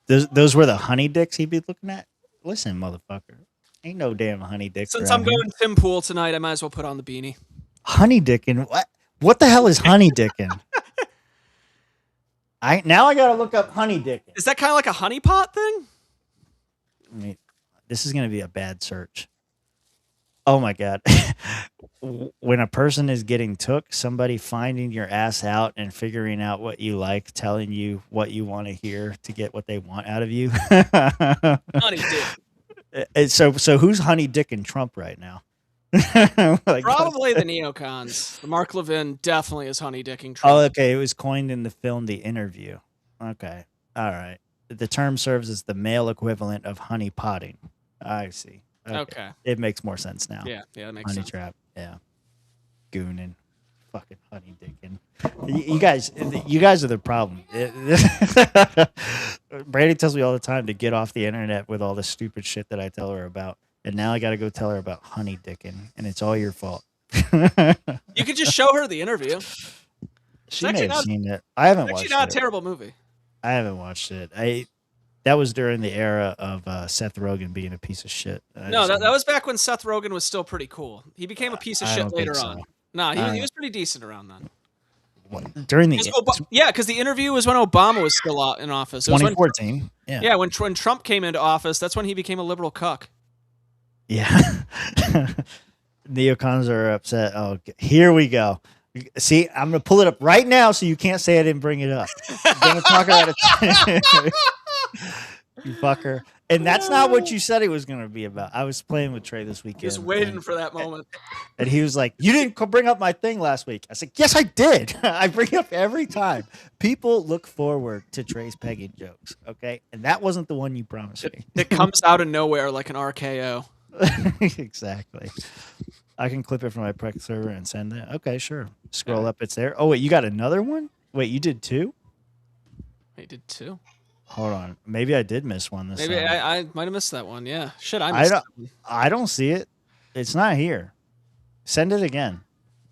Those were the honey dicks he'd be looking at? Listen, motherfucker. Ain't no damn honey dicks. Since I'm going Tim Pool tonight, I might as well put on the beanie. Honey dicking? What the hell is honey dicking? Now I gotta look up honey dicking. Is that kind of like a honeypot thing? I mean, this is gonna be a bad search. Oh my god. When a person is getting took, somebody finding your ass out and figuring out what you like, telling you what you want to hear to get what they want out of you. Honey dick. So who's honey dicking Trump right now? Like, probably the neocons. Mark Levin definitely is honey dicking Trump. Oh, okay. It was coined in the film The Interview. Okay. All right. The term serves as the male equivalent of honey potting. I see. Okay. It makes more sense now. Yeah, that makes honey sense. trap. Yeah. Gooning. Fucking honey dicking. You guys are the problem. Brady tells me all the time to get off the internet with all the stupid shit that I tell her about. And now I got to go tell her about honey dicking, and it's all your fault. You could just show her the interview. She may have seen it. I haven't watched it. It's actually not a terrible movie. I haven't watched it. That was during the era of Seth Rogen being a piece of shit. No, that was back when Seth Rogen was still pretty cool. He became a piece of shit later on. No, he was pretty decent around then. What? During the because the interview was when Obama was still in office. It 2014. When Trump came into office, that's when he became a liberal cuck. Yeah. Neocons are upset. Oh, here we go. See, I'm going to pull it up right now so you can't say I didn't bring it up. I'm going to talk about it. You fucker. And that's not what you said it was going to be about. I was playing with Trey this weekend. Just waiting for that moment. And he was like, you didn't bring up my thing last week. I said, yes, I did. I bring it up every time. People look forward to Trey's pegging jokes, okay? And that wasn't the one you promised me. It comes out of nowhere like an RKO. Exactly. I can clip it from my Prec server and send it. Okay, sure. Scroll up. It's there. Oh, wait, you got another one? Wait, you did two? I did two. Hold on. Maybe I did miss one this time. Maybe I might have missed that one. Yeah. Shit, I missed it. I don't see it. It's not here. Send it again.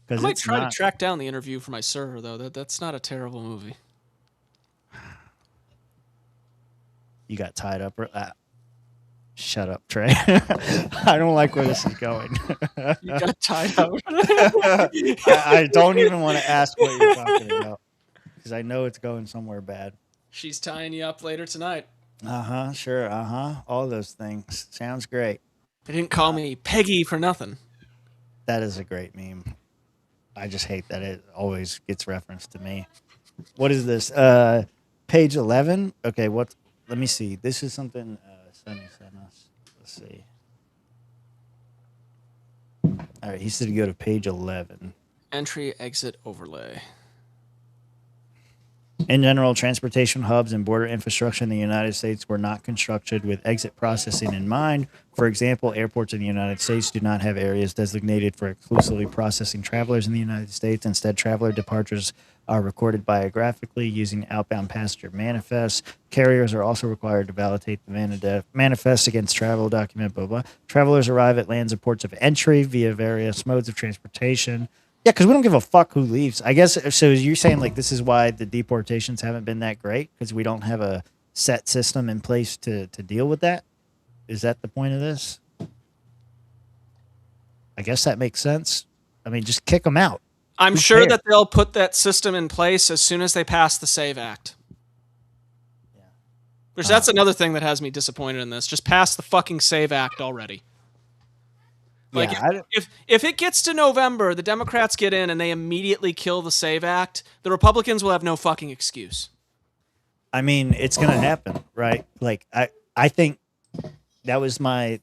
I might try to track down the interview for my server, though. That's not a terrible movie. You got tied up. Shut up, Trey. I don't like where this is going. You got tied up. I don't even want to ask what you're talking about because I know it's going somewhere bad. She's tying you up later tonight. Uh-huh, sure, uh-huh. All those things. Sounds great. They didn't call me Peggy for nothing. That is a great meme. I just hate that it always gets referenced to me. What is this? Page 11? Okay, let me see. This is something Sonny sent us. Let's see. All right, he said to go to page 11. Entry, exit, overlay. In general, transportation hubs and border infrastructure in the United States were not constructed with exit processing in mind. For example, airports in the United States do not have areas designated for exclusively processing travelers in the United States. Instead, traveler departures are recorded biographically using outbound passenger manifests. Carriers are also required to validate the manifest against travel document, blah, blah. Travelers arrive at lands and ports of entry via various modes of transportation. Yeah, because we don't give a fuck who leaves. I guess, so you're saying like this is why the deportations haven't been that great because we don't have a set system in place to deal with that? Is that the point of this? I guess that makes sense. I mean, just kick them out. I'm sure that they'll put that system in place as soon as they pass the SAVE Act. Yeah. Which that's another thing that has me disappointed in this. Just pass the fucking SAVE Act already. Like, yeah, if it gets to November, the Democrats get in and they immediately kill the SAVE Act, the Republicans will have no fucking excuse. I mean, it's going to happen, right? Like, I think that was my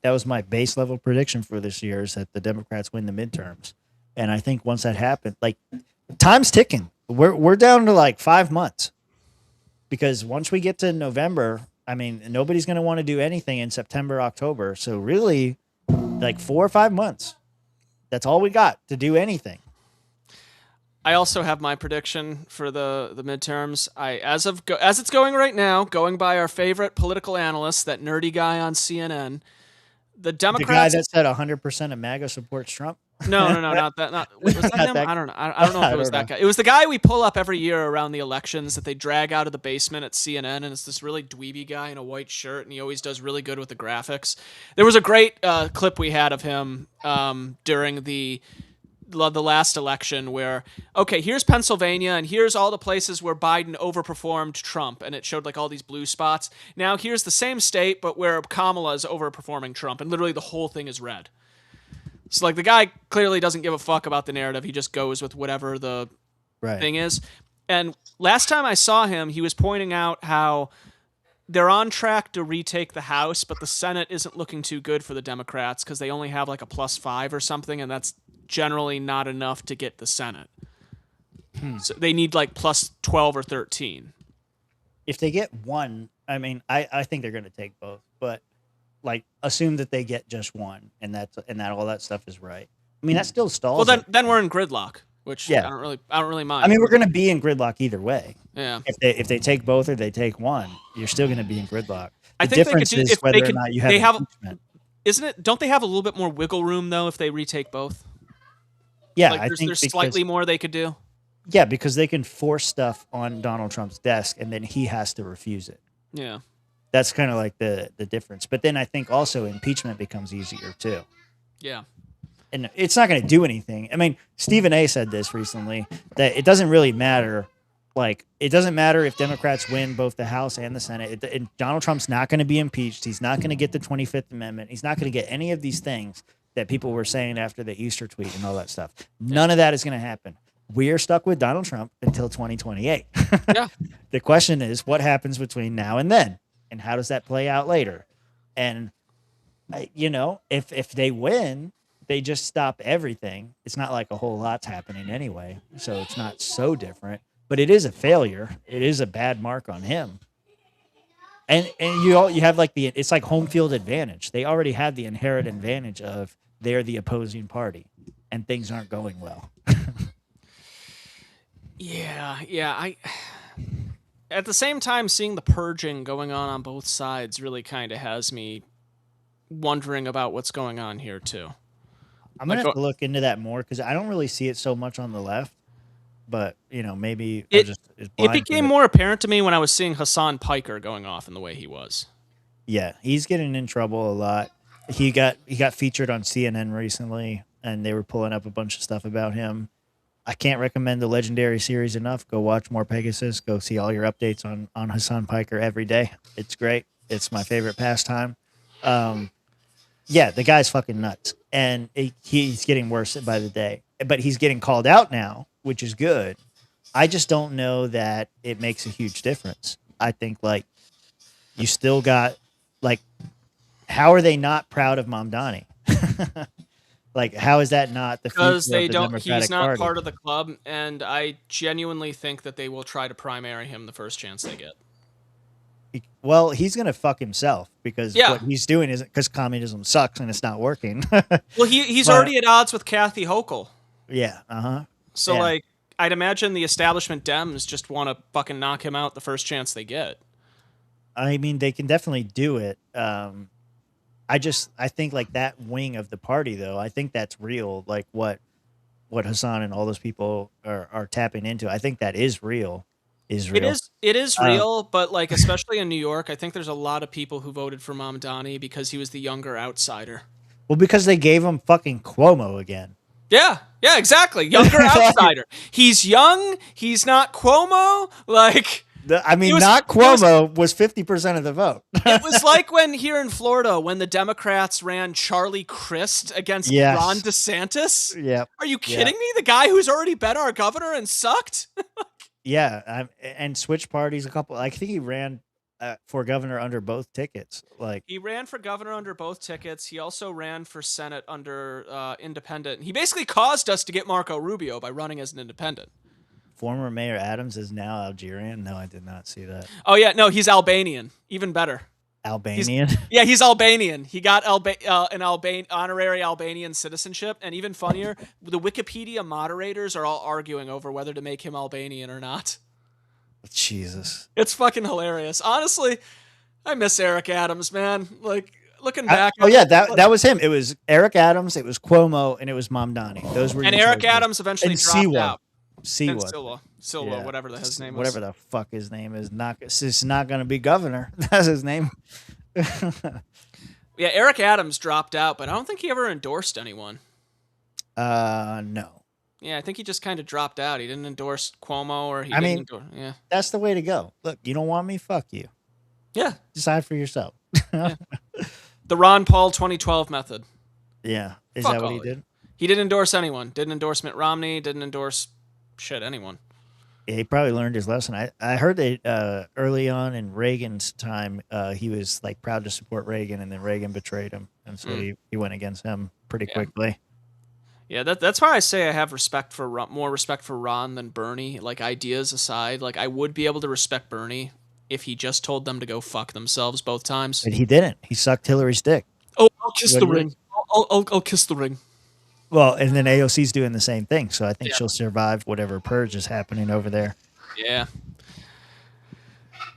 base level prediction for this year is that the Democrats win the midterms. And I think once that happened, like, time's ticking. We're down to like 5 months. Because once we get to November, I mean, nobody's going to want to do anything in September, October. So really, like 4 or 5 months. That's all we got to do anything. I also have my prediction for the midterms. As it's going right now, going by our favorite political analyst, that nerdy guy on CNN, the Democrats. The guy that said 100% of MAGA supports Trump. No, not that. Was that him? I don't know. I don't know if it was that guy. It was the guy we pull up every year around the elections that they drag out of the basement at CNN, and it's this really dweeby guy in a white shirt, and he always does really good with the graphics. There was a great clip we had of him during the the last election where, okay, here's Pennsylvania and here's all the places where Biden overperformed Trump, and it showed like all these blue spots. Now here's the same state, but where Kamala is overperforming Trump, and literally the whole thing is red. So like the guy clearly doesn't give a fuck about the narrative. He just goes with whatever the thing is. And last time I saw him, he was pointing out how they're on track to retake the House, but the Senate isn't looking too good for the Democrats because they only have like a +5 or something, and that's generally not enough to get the Senate. So they need like +12 or 13. If they get one, I mean, I think they're going to take both, but like assume that they get just one, and that all that stuff is right. I mean, that still stalls. Well, then we're in gridlock, which I don't really mind. I mean, we're going to be in gridlock either way. Yeah. If they take both or they take one, you're still going to be in gridlock. I think they could do if whether they could. Or not you have impeachment. Isn't it? Don't they have a little bit more wiggle room though if they retake both? Yeah, like, I think there's slightly more they could do. Yeah, because they can force stuff on Donald Trump's desk, and then he has to refuse it. Yeah, that's kind of like the difference. But then I think also impeachment becomes easier too. Yeah. And it's not going to do anything. I mean, Stephen A. said this recently, that it doesn't really matter. Like, it doesn't matter if Democrats win both the House and the Senate. Donald Trump's not going to be impeached. He's not going to get the 25th Amendment. He's not going to get any of these things that people were saying after the Easter tweet and all that stuff. None of that is going to happen. We are stuck with Donald Trump until 2028. Yeah. The question is, what happens between now and then? And how does that play out later? And, you know, if they win, they just stop everything. It's not like a whole lot's happening anyway, so it's not so different. But it is a failure. It is a bad mark on him. And you have like it's like home field advantage. They already have the inherent advantage of they're the opposing party, and things aren't going well. Yeah. At the same time, seeing the purging going on both sides really kind of has me wondering about what's going on here too. I'm gonna have to look into that more because I don't really see it so much on the left. But you know, maybe it became more apparent to me when I was seeing Hassan Piker going off in the way he was. Yeah, he's getting in trouble a lot. He got featured on CNN recently, and they were pulling up a bunch of stuff about him. I can't recommend the Legendary series enough. Go watch more Pegasus. Go see all your updates on Hassan Piker every day. It's great. It's my favorite pastime. Yeah, the guy's fucking nuts, and he's getting worse by the day. But he's getting called out now, which is good. I just don't know that it makes a huge difference. I think like you still got like, how are they not proud of Mamdani? Like, how is that not the future because they of the don't? Democratic He's not Party? part of the club, and I genuinely think that they will try to primary him the first chance they get. Well, he's gonna fuck himself because what he's doing isn't because communism sucks and it's not working. Well, he's already at odds with Kathy Hochul. Yeah. So like, I'd imagine the establishment Dems just want to fucking knock him out the first chance they get. I mean, they can definitely do it. I think like that wing of the party, though, I think that's real. Like what Hassan and all those people are tapping into. I think that is real. It is real, but like, especially in New York, I think there's a lot of people who voted for Mamdani because he was the younger outsider. Well, because they gave him fucking Cuomo again. Yeah, exactly. Younger outsider. He's young. He's not Cuomo. Like, not Cuomo was 50% of the vote. It was like when here in Florida, when the Democrats ran Charlie Crist against Ron DeSantis. Yeah. Are you kidding me? The guy who's already been our governor and sucked. Yeah, and switched parties a couple. I think he ran for governor under both tickets. Like, he ran for governor under both tickets. He also ran for Senate under independent. He basically caused us to get Marco Rubio by running as an independent. Former Mayor Adams is now Algerian. No, I did not see that. Oh yeah, no, he's Albanian. Even better. Albanian? He's Albanian. He got an honorary Albanian citizenship, and even funnier, the Wikipedia moderators are all arguing over whether to make him Albanian or not. Jesus. It's fucking hilarious. Honestly, I miss Eric Adams, man. Like, looking back. That was him. It was Eric Adams, it was Cuomo, and it was Mamdani. Those were. And Eric Adams eventually dropped out. Silva, whatever his name was. Whatever the fuck his name is. It's not going to be governor. That's his name. Yeah, Eric Adams dropped out, but I don't think he ever endorsed anyone. No. Yeah, I think he just kind of dropped out. He didn't endorse Cuomo, or he didn't endorse. Yeah, that's the way to go. Look, you don't want me? Fuck you. yeah, Decide for yourself. yeah. The Ron Paul 2012 method. Yeah, is Fuck that what all he of you. did? He didn't endorse anyone. Didn't endorse Mitt Romney. Didn't endorse anyone. Yeah, he probably learned his lesson. I heard that early on in Reagan's time, he was like proud to support Reagan, and then Reagan betrayed him, and so he went against him pretty quickly. Yeah, that's why I say I have more respect for Ron than Bernie. Like, ideas aside, like, I would be able to respect Bernie if he just told them to go fuck themselves both times. But he didn't. He sucked Hillary's dick. Oh, I'll kiss the ring. I'll kiss the ring. Well, and then AOC's doing the same thing, so I think she'll survive whatever purge is happening over there. Yeah.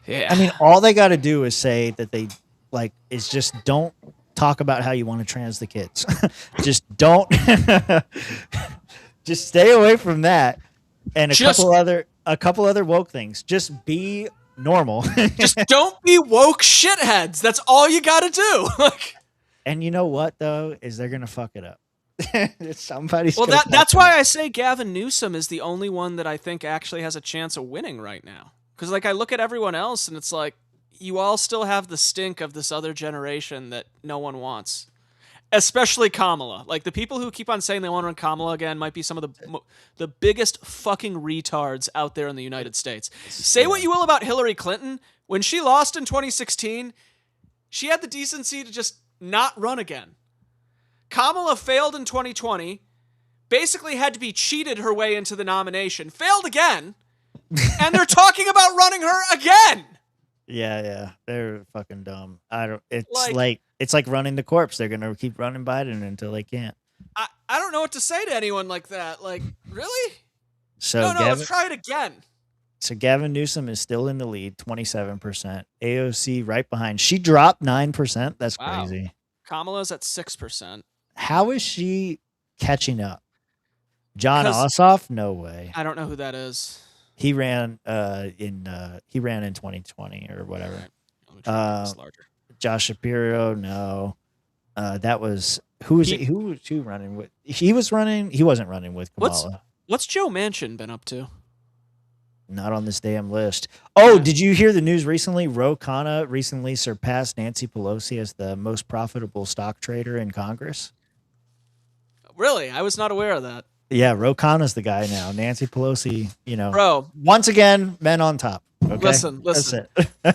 Yeah. I mean, all they got to do is say that they is just don't talk about how you want to trans the kids. Just don't. Just stay away from that. And a couple other woke things. Just be normal. Just don't be woke shitheads. That's all you got to do. And you know what though is they're gonna fuck it up. Somebody's. Well, that's why I say Gavin Newsom is the only one that I think actually has a chance of winning right now. Because I look at everyone else and it's like, you all still have the stink of this other generation that no one wants. Especially Kamala. Like, the people who keep on saying they want to run Kamala again might be some of the biggest fucking retards out there in the United States. Say what you will about Hillary Clinton. When she lost in 2016, she had the decency to just not run again. Kamala failed in 2020, basically had to be cheated her way into the nomination, failed again, and they're talking about running her again. Yeah, they're fucking dumb. It's like running the corpse. They're gonna keep running Biden until they can't. I don't know what to say to anyone like that. Like, really? So let's try it again. So Gavin Newsom is still in the lead, 27%. AOC right behind. She dropped 9%. That's crazy. Kamala's at 6%. How is she catching up? John Ossoff? No way. I don't know who that is. He ran in 2020 or whatever. Josh Shapiro, no. That was who was he running with? He wasn't running with Kamala. What's Joe Manchin been up to? Not on this damn list. Oh, did you hear the news recently? Ro Khanna recently surpassed Nancy Pelosi as the most profitable stock trader in Congress. Really? I was not aware of that. Yeah, Ro Khanna's the guy now. Nancy Pelosi, Bro. Once again, men on top. Okay? Listen. That's it.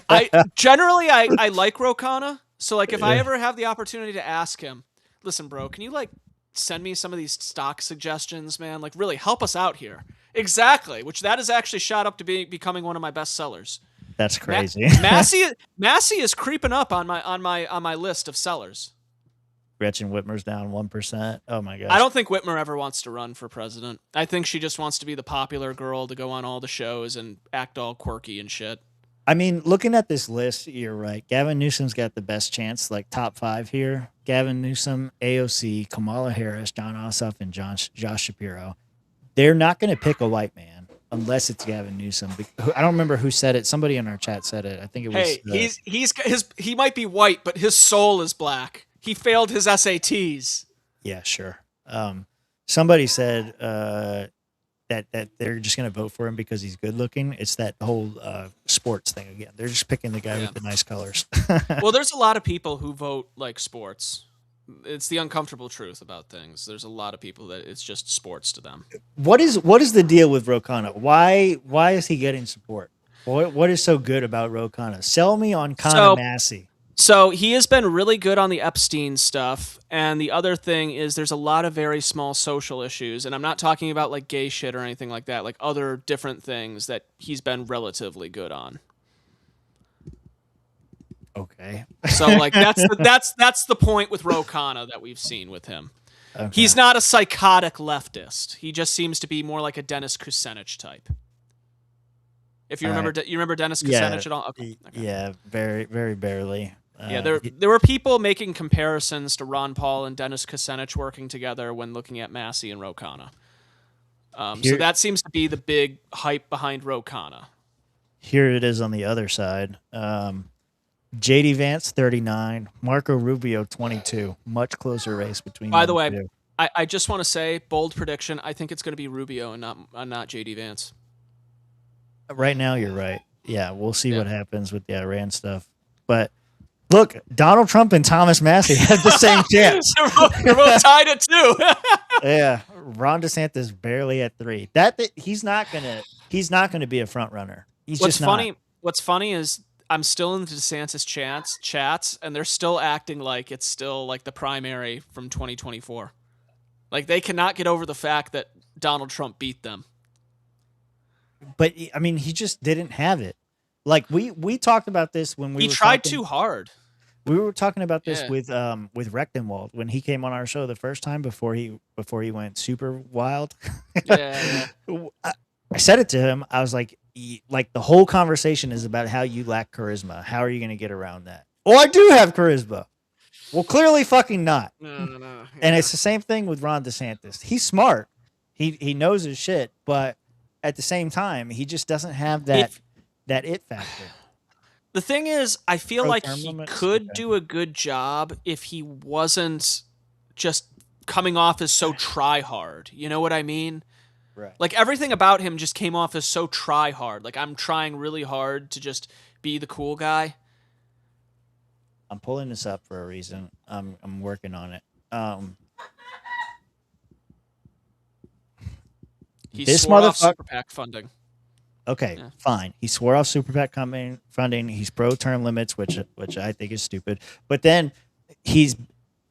I like Ro Khanna. So, like, if I ever have the opportunity to ask him, listen, bro, can you, send me some of these stock suggestions, man? Like, really help us out here. Exactly, which that has actually shot up to becoming one of my best sellers. That's crazy. Massey is creeping up on my list of sellers. Gretchen Whitmer's down 1%. Oh my gosh. I don't think Whitmer ever wants to run for president. I think she just wants to be the popular girl to go on all the shows and act all quirky and shit. I mean, looking at this list, you're right. Gavin Newsom's got the best chance, like top 5 here. Gavin Newsom, AOC, Kamala Harris, John Ossoff, and Josh Shapiro. They're not going to pick a white man unless it's Gavin Newsom. I don't remember who said it. Somebody in our chat said it. I think it was. Hey, he might be white, but his soul is black. He failed his SATs. Yeah, sure. Somebody said that they're just going to vote for him because he's good looking. It's that whole sports thing again. They're just picking the guy with the nice colors. Well, there's a lot of people who vote like sports. It's the uncomfortable truth about things. There's a lot of people that it's just sports to them. What is the deal with Ro Khanna? Why is he getting support? What is so good about Ro Khanna? Sell me on Khanna Massey. So he has been really good on the Epstein stuff. And the other thing is there's a lot of very small social issues. And I'm not talking about like gay shit or anything like that, like other different things that he's been relatively good on. Okay. So like that's the point with Ro Khanna that we've seen with him. Okay. He's not a psychotic leftist. He just seems to be more like a Dennis Kucinich type. If you remember, you remember Dennis Kucinich at all? Okay. Yeah, very, very barely. There were people making comparisons to Ron Paul and Dennis Kucinich working together when looking at Massey and Ro Khanna. So that seems to be the big hype behind Ro Khanna. Here it is on the other side. JD Vance 39, Marco Rubio 22. Much closer race between. By the way, I just want to say, bold prediction. I think it's going to be Rubio and not JD Vance. Right now, you're right. Yeah, we'll see what happens with the Iran stuff. But look, Donald Trump and Thomas Massey have the same chance. They're both tied at 2. Yeah, Ron DeSantis barely at 3. He's not gonna be a front runner. What's funny is I'm still in the DeSantis chats, and they're still acting like it's still like the primary from 2024. Like they cannot get over the fact that Donald Trump beat them. But I mean, he just didn't have it. Like we talked about this when he tried too hard. We were talking about this with Rechtenwald when he came on our show the first time before he went super wild. Yeah. I said it to him. I was like the whole conversation is about how you lack charisma. How are you going to get around that? Oh, I do have charisma. Well, clearly fucking not. No. Yeah. And it's the same thing with Ron DeSantis. He's smart. He knows his shit, but at the same time, he just doesn't have that it factor. The thing is, I feel like he could do a good job if he wasn't just coming off as so try hard. You know what I mean? Right. Like everything about him just came off as so try hard. Like I'm trying really hard to just be the cool guy. I'm pulling this up for a reason. I'm working on it. He this swore off motherfucker. Super PAC funding. Okay, fine. He swore off Super PAC funding. He's pro term limits, which I think is stupid. But then he's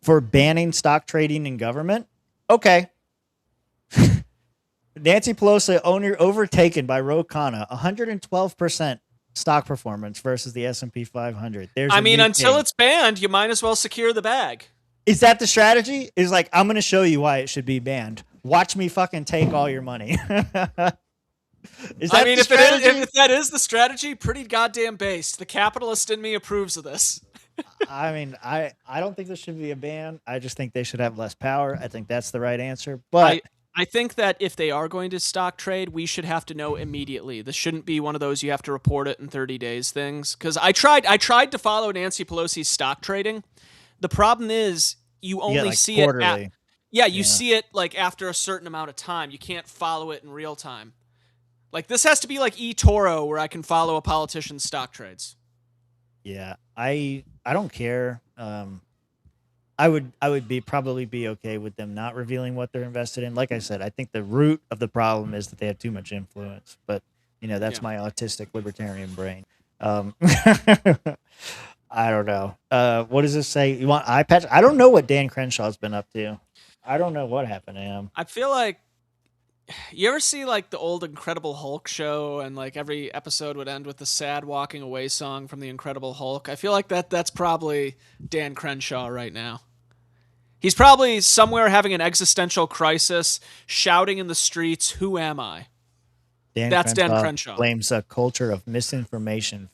for banning stock trading in government. Okay. Nancy Pelosi overtaken by Ro Khanna, 112% stock performance versus the S&P 500. Until it's banned, you might as well secure the bag. Is that the strategy? Is like, I'm going to show you why it should be banned. Watch me fucking take all your money. If that is the strategy, pretty goddamn based. The capitalist in me approves of this. I mean, I don't think there should be a ban. I just think they should have less power. I think that's the right answer. But I think that if they are going to stock trade, we should have to know immediately. This shouldn't be one of those you have to report it in 30 days things. Because I tried to follow Nancy Pelosi's stock trading. The problem is you only see quarterly. it. See it like after a certain amount of time. You can't follow it in real time. Like this has to be like eToro, where I can follow a politician's stock trades. Yeah, I don't care. I would probably be okay with them not revealing what they're invested in. Like I said, I think the root of the problem is that they have too much influence. But that's my autistic libertarian brain. I don't know. What does this say? You want eye patch? I don't know what Dan Crenshaw's been up to. I don't know what happened to him. I feel like you ever see like the old Incredible Hulk show, and like every episode would end with the sad walking away song from the Incredible Hulk. I feel like that's probably Dan Crenshaw right now. He's probably somewhere having an existential crisis, shouting in the streets, "Who am I?" That's Dan Crenshaw. Blames a culture of misinformation.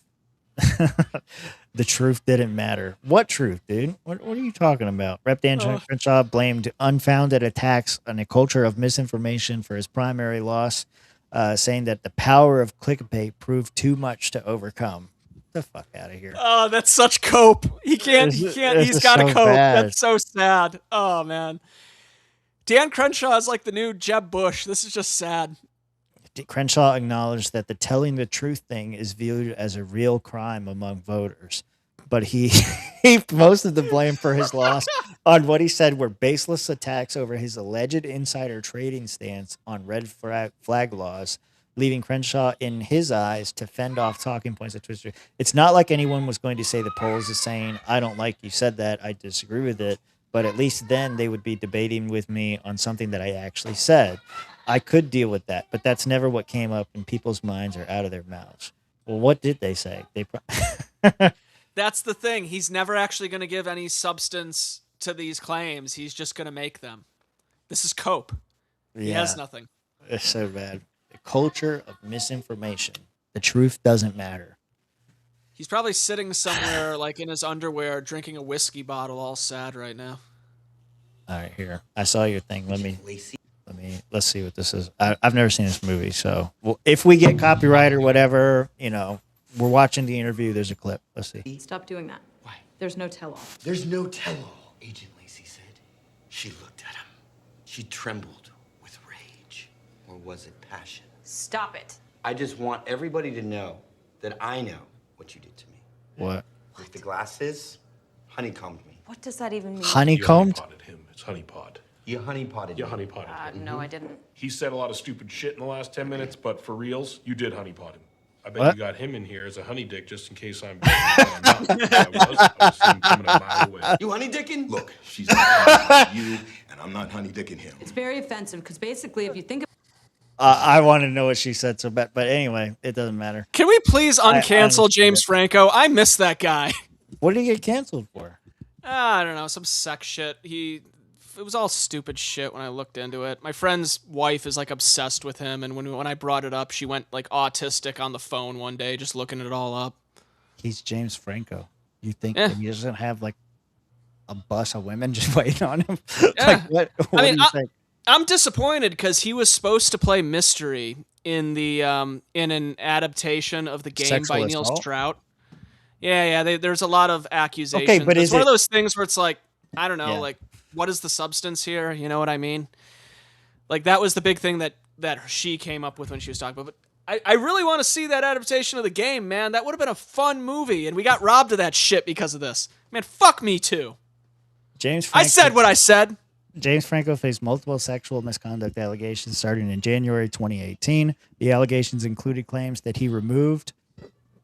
The truth didn't matter. What truth, dude? What are you talking about? Rep. Dan Crenshaw blamed unfounded attacks on a culture of misinformation for his primary loss, saying that the power of clickbait proved too much to overcome. Get the fuck out of here. Oh, that's such cope. He can't. He's got to cope. Bad. That's so sad. Oh, man. Dan Crenshaw is like the new Jeb Bush. This is just sad. Crenshaw acknowledged that the telling the truth thing is viewed as a real crime among voters, but he posted the blame for his loss on what he said were baseless attacks over his alleged insider trading stance on red flag laws, leaving Crenshaw, in his eyes, to fend off talking points at Twitter. It's not like anyone was going to say the polls is saying, I don't like you said that, I disagree with it, but at least then they would be debating with me on something that I actually said. I could deal with that, but that's never what came up in people's minds or out of their mouths. Well, what did they say? That's the thing. He's never actually going to give any substance to these claims. He's just going to make them. This is cope. He has nothing. It's so bad. The culture of misinformation. The truth doesn't matter. He's probably sitting somewhere like in his underwear drinking a whiskey bottle all sad right now. All right, here. I saw your thing. Let's see what this is. I've never seen this movie, so if we get copyright or whatever, we're watching the interview. There's a clip. Let's see. Stop doing that. Why? There's no tell-all. There's no tell-all, Agent Lacey said. She looked at him. She trembled with rage. Or was it passion? Stop it. I just want everybody to know that I know what you did to me. What? With the glasses, honeycombed me. What does that even mean? Honeycombed? You honeypotted him. It's honeypot. You honeypotted You me. honeypotted him. No, I didn't. He said a lot of stupid shit in the last 10 minutes, but for reals, you did honeypot him. I bet What? you got him in here as a honey dick just in case I'm. I'm not. I was seeing coming a mile away. You honey dicking? Look, she's not honey you, and I'm not honey dicking him. It's very offensive because basically, if you think I want to know what she said so bad, but anyway, it doesn't matter. Can we please uncancel James Franco? I miss that guy. What did he get canceled for? I don't know, some sex shit. It was all stupid shit when I looked into it. My friend's wife is like obsessed with him, and when I brought it up, she went like autistic on the phone one day, just looking it all up. He's James Franco. You think that he doesn't have like a bus of women just waiting on him? Yeah. Like, what I mean, do you think? I'm disappointed because he was supposed to play Mystery in the in an adaptation of the game Sexual by Neil assault? Strout. Yeah. There's a lot of accusations. Okay, but it's is one of it- those things where it's like, I don't know, Yeah. like what is the substance here? You know what I mean? Like that was the big thing that she came up with when she was talking about. But I really want to see that adaptation of the game, man. That would have been a fun movie, and we got robbed of that shit because of this. Man, fuck me too. James Franco, I said what I said. James Franco faced multiple sexual misconduct allegations starting in January 2018. The allegations included claims that he removed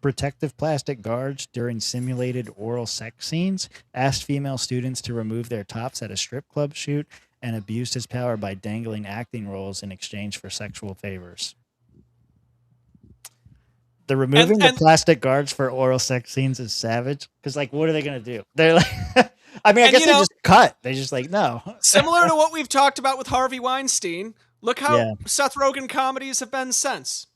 protective plastic guards during simulated oral sex scenes, asked female students to remove their tops at a strip club shoot, and abused his power by dangling acting roles in exchange for sexual favors. The removing the plastic guards for oral sex scenes is savage. Because, like, what are they going to do? They're like, I mean, I guess they just cut. They just like, no. Similar to what we've talked about with Harvey Weinstein. Look how Seth Rogen comedies have been since.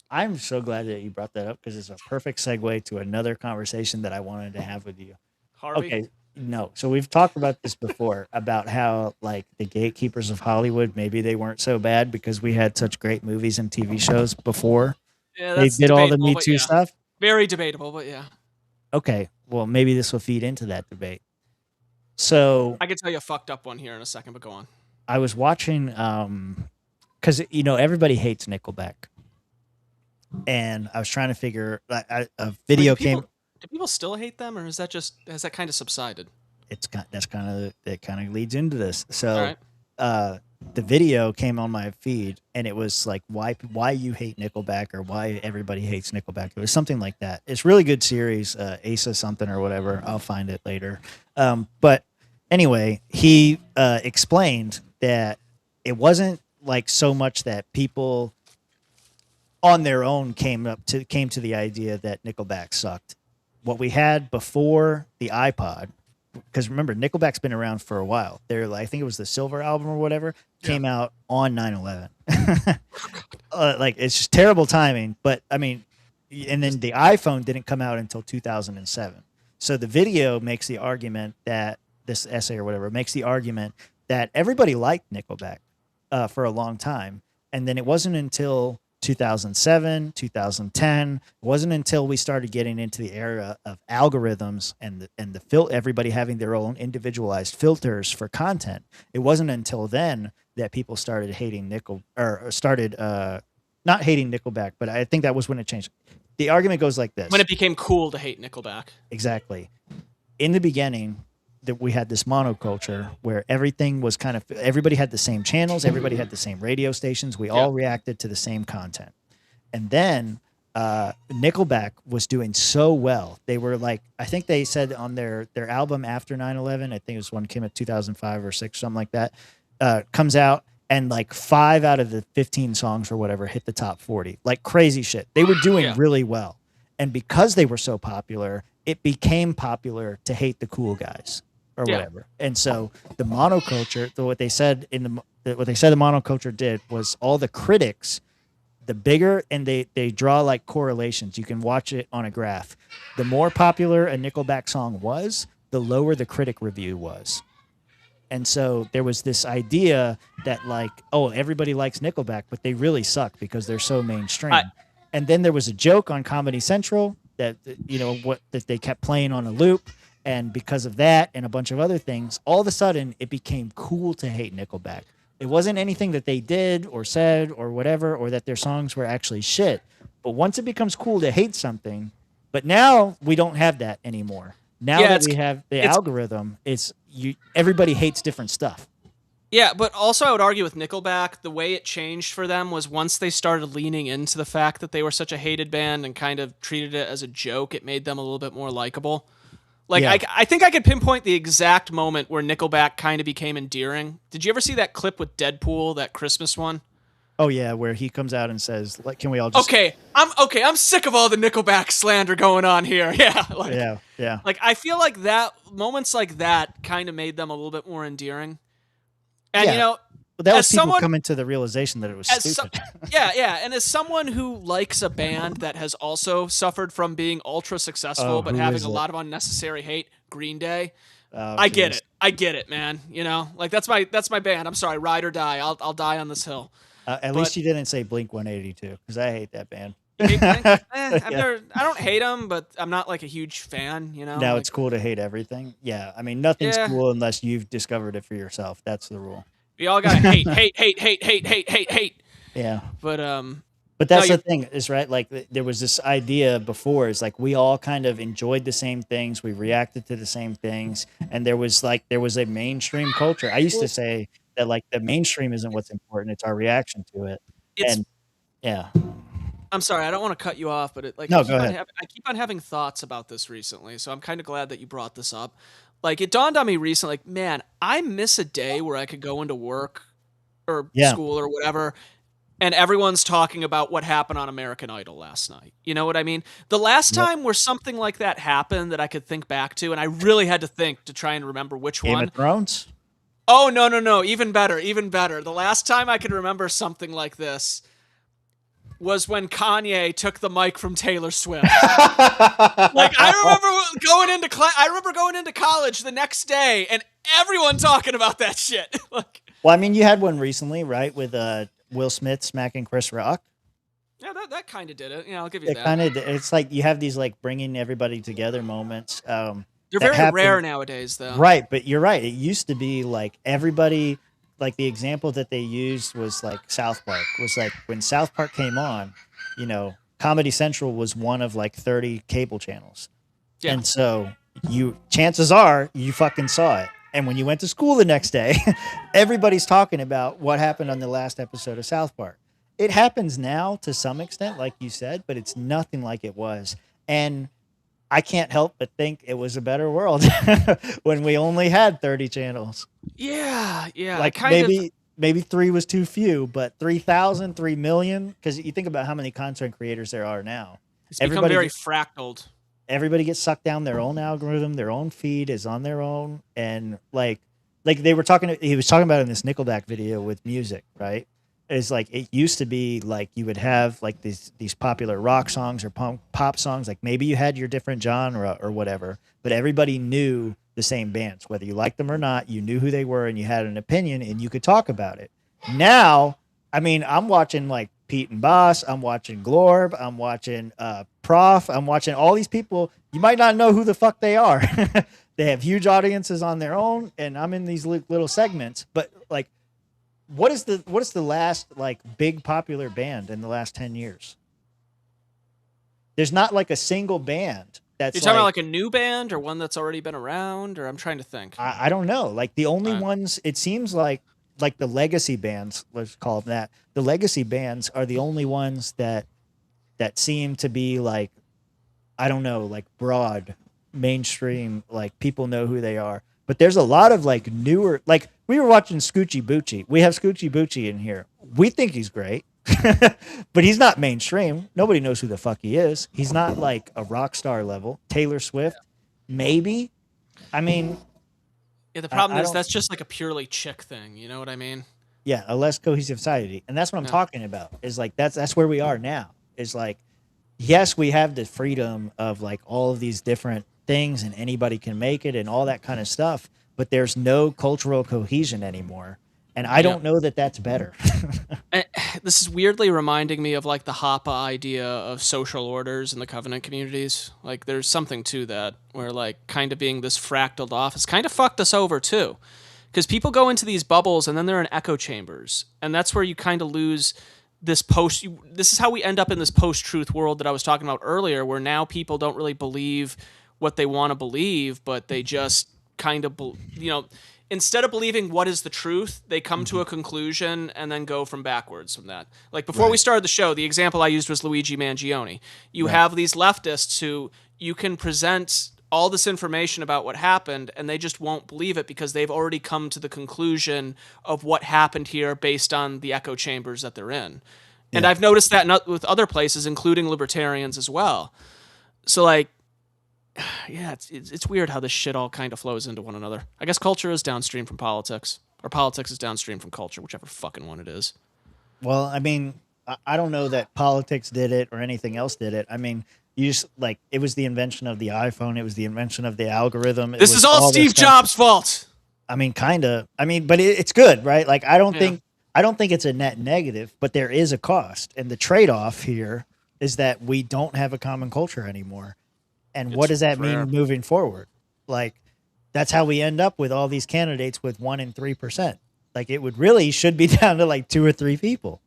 I'm so glad that you brought that up because it's a perfect segue to another conversation that I wanted to have with you. Harvey? Okay, no. So we've talked about this before about how like the gatekeepers of Hollywood, maybe they weren't so bad because we had such great movies and TV shows before. Yeah, They that's did all the debatable, Me but Too yeah. stuff. Very debatable, but yeah. Okay, well maybe this will feed into that debate. So I can tell you a fucked up one here in a second, but go on. I was watching because you know everybody hates Nickelback. And I was trying to figure a video came. Do people still hate them, or has that kind of subsided? It kind of leads into this. So, All right. The video came on my feed, and it was like why you hate Nickelback or why everybody hates Nickelback. It was something like that. It's a really good series, Asa something or whatever. I'll find it later. But anyway, he explained that it wasn't like so much that people on their own came to the idea that Nickelback sucked. What we had before the iPod, because remember Nickelback's been around for a while. They're like, I think it was the Silver album or whatever came out on 9/11. Like it's just terrible timing. But I mean, and then the iPhone didn't come out until 2007. So the video makes the argument that this essay or whatever makes the argument that everybody liked Nickelback for a long time, and then it wasn't until 2007, 2010. It wasn't until we started getting into the era of algorithms and everybody having their own individualized filters for content. It wasn't until then that people started hating not hating Nickelback, but I think that was when it changed. The argument goes like this. When it became cool to hate Nickelback. Exactly. In the beginning, that we had this monoculture where everything was everybody had the same channels, everybody had the same radio stations. We all reacted to the same content. And then Nickelback was doing so well. They were like, I think they said on their album after 9/11, I think it was one came out 2005 or 6, something like that, comes out and like 5 out of the 15 songs or whatever hit the top 40. Like crazy shit. They were doing really well. And because they were so popular, it became popular to hate the cool guys. Or whatever, and so the monoculture. What they said the monoculture did was all the critics, the bigger, and they draw like correlations. You can watch it on a graph. The more popular a Nickelback song was, the lower the critic review was. And so there was this idea that like, oh, everybody likes Nickelback, but they really suck because they're so mainstream. And then there was a joke on Comedy Central that that they kept playing on a loop. And because of that and a bunch of other things, all of a sudden it became cool to hate Nickelback. It wasn't anything that they did or said or whatever, or that their songs were actually shit. But once it becomes cool to hate something, but now we don't have that anymore. Now that we have the algorithm, everybody hates different stuff. Yeah, but also I would argue with Nickelback, the way it changed for them was once they started leaning into the fact that they were such a hated band and kind of treated it as a joke, it made them a little bit more likable. Like, yeah. I think I could pinpoint the exact moment where Nickelback kind of became endearing. Did you ever see that clip with Deadpool, that Christmas one? Oh yeah, where he comes out and says, "Like, can we all just?" I'm sick of all the Nickelback slander going on here. Yeah, yeah. Like, I feel like that moments like that kind of made them a little bit more endearing. And you know, but that was people coming to the realization that it was stupid. And as someone who likes a band that has also suffered from being ultra successful but having a lot of unnecessary hate, Green Day. I get it, man. You know, like that's my band. I'm sorry, ride or die. I'll die on this hill. At least you didn't say Blink 182 because I hate that band. I don't hate them, but I'm not like a huge fan. You know. Now it's cool to hate everything. Yeah, I mean nothing's cool unless you've discovered it for yourself. That's the rule. We all gotta hate. Yeah, but that's the thing is right. Like there was this idea before is like we all kind of enjoyed the same things, we reacted to the same things, and there was a mainstream culture. I used to say that like the mainstream isn't what's important; it's our reaction to it. I'm sorry, I don't want to cut you off, but go ahead. I keep on having thoughts about this recently, so I'm kind of glad that you brought this up. Like, it dawned on me recently, like, man, I miss a day where I could go into work or school or whatever, and everyone's talking about what happened on American Idol last night. You know what I mean? The last time where something like that happened that I could think back to, and I really had to think to try and remember which one. Game of Thrones? Oh, no. Even better. The last time I could remember something like this was when Kanye took the mic from Taylor Swift. Like, I remember going into college the next day and everyone talking about that shit. Like, well, I mean, you had one recently, right, with Will Smith smacking Chris Rock. Yeah, that kind of did it. Yeah, I'll give you that. It's like you have these like bringing everybody together moments. They're very rare nowadays, though. Right, but you're right. It used to be like everybody. Like the example that they used was like South Park. Was like when South Park came on, you know, Comedy Central was one of like 30 cable channels. Yeah. And so chances are you fucking saw it. And when you went to school the next day, everybody's talking about what happened on the last episode of South Park. It happens now to some extent, like you said, but it's nothing like it was. And I can't help but think it was a better world when we only had 30 channels. Yeah. Like maybe 3 was too few, but 3,000, 3 million, because you think about how many content creators there are now. It's become very fractaled. Everybody gets sucked down their own algorithm, their own feed is on their own, and like he was talking about in this Nickelback video with music, right? It's like it used to be like you would have like these popular rock songs or pop songs, like maybe you had your different genre or whatever, but everybody knew the same bands, whether you liked them or not. You knew who they were and you had an opinion and you could talk about it. Now, I mean, I'm watching like Pete and Boss, I'm watching Glorb, I'm watching Prof, I'm watching all these people. You might not know who the fuck they are. They have huge audiences on their own, and I'm in these little segments, but like, what is the last like big popular band in the last 10 years? There's not like a single band that's. You're talking about like a new band or one that's already been around, or I'm trying to think. I don't know. Like the only ones, it seems like the legacy bands, let's call them that. The legacy bands are the only ones that seem to be like, I don't know, like broad, mainstream, like people know who they are. But there's a lot of like newer, like we were watching Scoochie Boochie. We have Scoochie Boochie in here. We think he's great, but he's not mainstream. Nobody knows who the fuck he is. He's not like a rock star level. Taylor Swift, maybe. I mean, yeah. The problem is that's just like a purely chick thing. You know what I mean? Yeah, a less cohesive society, and that's what I'm talking about. Is like that's where we are now. Is like, yes, we have the freedom of like all of these different things and anybody can make it and all that kind of stuff, but there's no cultural cohesion anymore, and I don't know that that's better. This is weirdly reminding me of like the Hoppe idea of social orders in the Covenant communities. Like there's something to that where like kind of being this fractaled off has kind of fucked us over too, because people go into these bubbles and then they're in echo chambers, and that's where you kind of lose this this is how we end up in this post-truth world that I was talking about earlier, where now people don't really believe what they want to believe, but they just kind of, instead of believing what is the truth, they come to a conclusion and then go from backwards from that. Like before we started the show, the example I used was Luigi Mangione. You have these leftists who you can present all this information about what happened and they just won't believe it because they've already come to the conclusion of what happened here based on the echo chambers that they're in. And I've noticed that with other places, including libertarians as well. So like, yeah, it's weird how this shit all kind of flows into one another. I guess culture is downstream from politics, or politics is downstream from culture, whichever fucking one it is. Well, I mean, I don't know that politics did it or anything else did it. I mean, you just like, it was the invention of the iPhone. It was the invention of the algorithm. This is all Steve Jobs' fault. I mean, kind of. I mean, but it's good, right? Like, I don't think it's a net negative, but there is a cost, and the trade-off here is that we don't have a common culture anymore. And what does that mean moving forward? Like, that's how we end up with all these candidates with 1% and 3%. Like, it should be down to like 2 or 3 people.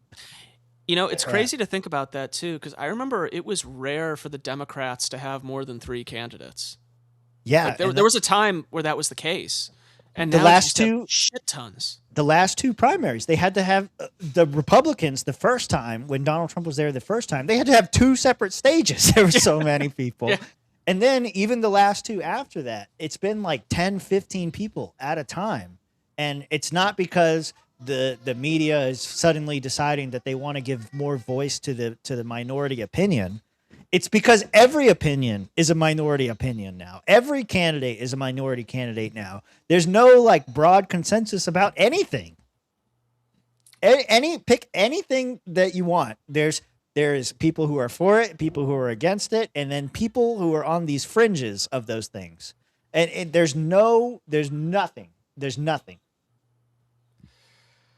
It's crazy to think about that too, because I remember it was rare for the Democrats to have more than 3 candidates. Yeah, like there was a time where that was the case, and the now last 2 shit tons. The last 2 primaries, they had to have the Republicans the first time when Donald Trump was there the first time. They had to have 2 separate stages. There were so many people. Yeah. And then even the last 2 after that, it's been like 10, 15 people at a time. And it's not because the media is suddenly deciding that they want to give more voice to the minority opinion. It's because every opinion is a minority opinion now. Every candidate is a minority candidate now. There's no like broad consensus about anything. Pick anything that you want. There's people who are for it, people who are against it, and then people who are on these fringes of those things. And there's nothing.